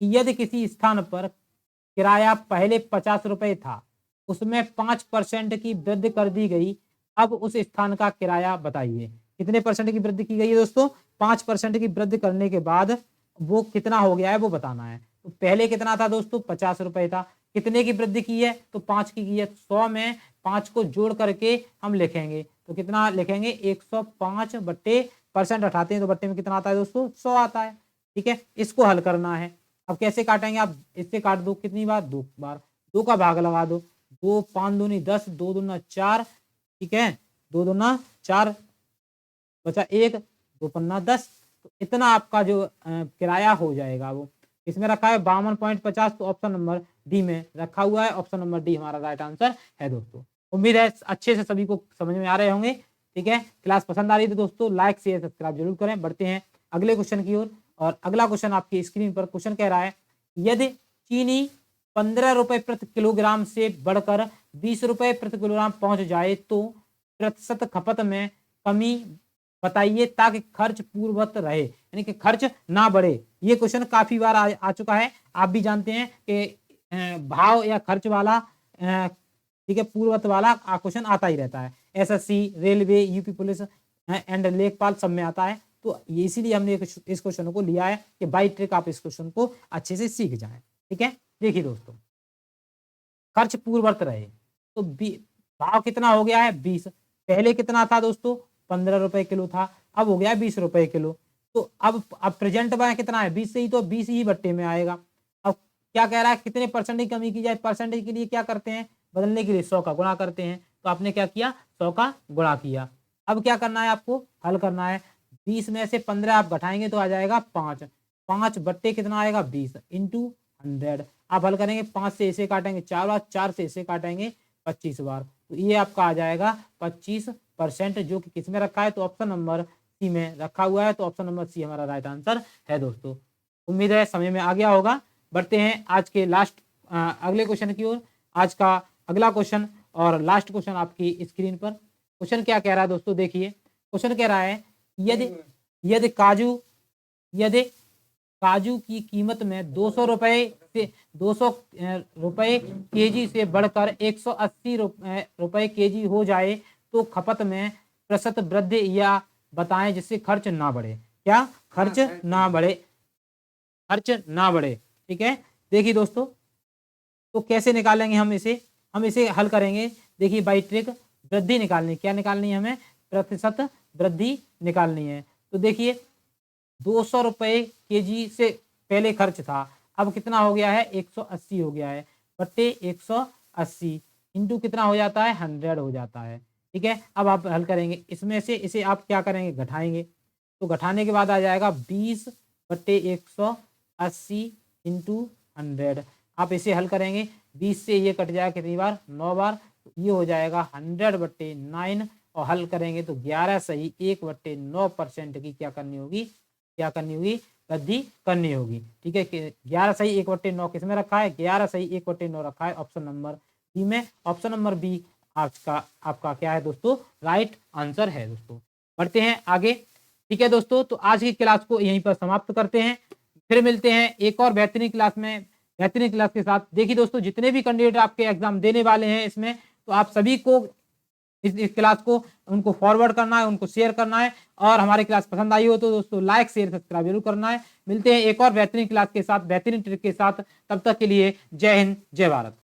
कि यदि किसी स्थान पर किराया पहले 50 रुपए था, उसमें 5% की वृद्धि कर दी गई, अब उस स्थान का किराया बताइए। कितने परसेंट की वृद्धि की गई है दोस्तों, 5% की वृद्धि करने के बाद वो कितना हो गया है वो बताना है। तो पहले कितना था दोस्तों, 50 रुपए था, कितने की वृद्धि की है, तो 5 की है। 100 में 5 को जोड़ करके हम लिखेंगे, तो कितना लिखेंगे, 105 बट्टे परसेंट हटाते हैं तो बट्टे में कितना आता है दोस्तों, 100 आता है। ठीक है, इसको हल करना है। अब कैसे काटेंगे, आप इससे काट दो, कितनी बार, 2 बार, 2 का भाग लगा दो, 2 5 दूनी 10, 2 दूना 4। ठीक है, 2 दूना 4, बचा 1, 2 पन्ना 10, तो इतना आपका जो किराया हो जाएगा वो इसमें रखा है 52.50, तो ऑप्शन नंबर डी में रखा हुआ है। ऑप्शन नंबर डी हमारा राइट आंसर है दोस्तों। उम्मीद है अच्छे से सभी को समझ में आ रहे होंगे। ठीक है, क्लास पसंद आ रही थी दोस्तों, लाइक शेयर सब्सक्राइब जरूर करें। बढ़ते हैं अगले क्वेश्चन की ओर, और अगला क्वेश्चन आपकी स्क्रीन पर क्वेश्चन कह रहा है, यदि चीनी 15 रुपए प्रति किलोग्राम से बढ़कर 20 रुपए प्रति किलोग्राम पहुंच जाए तो प्रतिशत खपत में कमी बताइए ताकि खर्च पूर्ववत रहे, यानी कि खर्च ना बढ़े। ये क्वेश्चन काफी बार आ चुका है, आप भी जानते हैं कि भाव या खर्च वाला, ठीक है, पूर्ववत वाला क्वेश्चन आता ही रहता है। SSC, railway, UP police and लेखपाल सब में आता है, तो इसीलिए हमने इस क्वेश्चन को लिया है कि बाई ट्रिक आप इस क्वेश्चन को अच्छे से सीख जाएं। ठीक है, देखिए दोस्तों, खर्च पूर्ववत रहे, तो भाव कितना हो गया है, 20। पहले कितना था दोस्तों, 15 रुपए किलो था, अब हो गया 20 रुपए किलो। तो अब प्रेजेंट में कितना है, 20 से ही, तो 20 ही बट्टे में आएगा। अब क्या कह रहा है, कितने परसेंट की कमी की जाए, परसेंटेज के लिए क्या करते हैं, बदलने के लिए 100 का गुणा करते हैं, तो आपने क्या किया, 100 का गुणा किया। अब क्या करना है, आपको हल करना है, 20 में से 15 आप घटाएंगे तो आ जाएगा 5, 5 बट्टे कितना आएगा, 20 इंटू 100। आप हल करेंगे, 5 से इसे काटेंगे 4 बार, 4 से इसे काटेंगे 25 बार, तो ये आपका आ जाएगा 25%, जो कि किस में रखा है, तो ऑप्शन नंबर सी में रखा हुआ है। तो ऑप्शन नंबर सी हमारा राइट आंसर है दोस्तों। उम्मीद है समझ में आ गया होगा। बढ़ते हैं आज के लास्ट अगले क्वेश्चन की ओर। आज का अगला क्वेश्चन और लास्ट क्वेश्चन आपकी स्क्रीन पर, क्वेश्चन क्या कह रहा है दोस्तों, देखिए क्वेश्चन कह रहा है, यदि यदि काजू यदि काजू की कीमत में 200 रुपए से 200 रुपए केजी से बढ़कर 180 रुपए केजी हो जाए तो खपत में प्रतिशत वृद्धि या बताएं जिससे खर्च ना बढ़े। क्या, खर्च ना बढ़े, खर्च ना बढ़े। ठीक है, देखिए दोस्तों, तो कैसे निकालेंगे हम इसे हल करेंगे। देखिए बाई ट्रिक वृद्धि निकालनी, क्या निकालनी है हमें, प्रतिशत वृद्धि निकालनी है। तो देखिए 200 रुपए केजी से पहले खर्च था, अब कितना हो गया है, 180 हो गया है, बट्टे 180 इंटू कितना हो जाता है, 100 हो जाता है। ठीक है, अब आप हल करेंगे, इसमें से इसे आप क्या करेंगे, घटाएंगे, तो घटाने के बाद आ जाएगा 20 बट्टे 180 इंटू 100। आप इसे हल करेंगे, 20 से ये कट जाएगा कितनी बार, 9 बार, तो ये हो जाएगा 100 बट्टे 9, और हल करेंगे तो 11 सही 1 बट्टे 9% की क्या करनी होगी, वृद्धि करनी होगी। ठीक है, 11 सही 1 बट्टे 9 किस में रखा है, 11 सही 1 बट्टे 9 रखा है ऑप्शन नंबर बी में। ऑप्शन नंबर बी आपका आपका क्या है दोस्तों, राइट आंसर है दोस्तों। बढ़ते हैं आगे। ठीक है दोस्तों, तो आज की क्लास को यहीं पर समाप्त करते हैं। फिर मिलते हैं एक और बेहतरीन क्लास में, बेहतरीन क्लास के साथ। देखिए दोस्तों, जितने भी कैंडिडेट आपके एग्जाम देने वाले हैं इसमें, तो आप सभी को इस क्लास को उनको फॉरवर्ड करना है, उनको शेयर करना है। और हमारी क्लास पसंद आई हो तो दोस्तों लाइक शेयर सब्सक्राइब जरूर करना है। मिलते हैं एक और बेहतरीन क्लास के साथ, बेहतरीन ट्रिक के साथ। तब तक के लिए जय हिंद, जय भारत।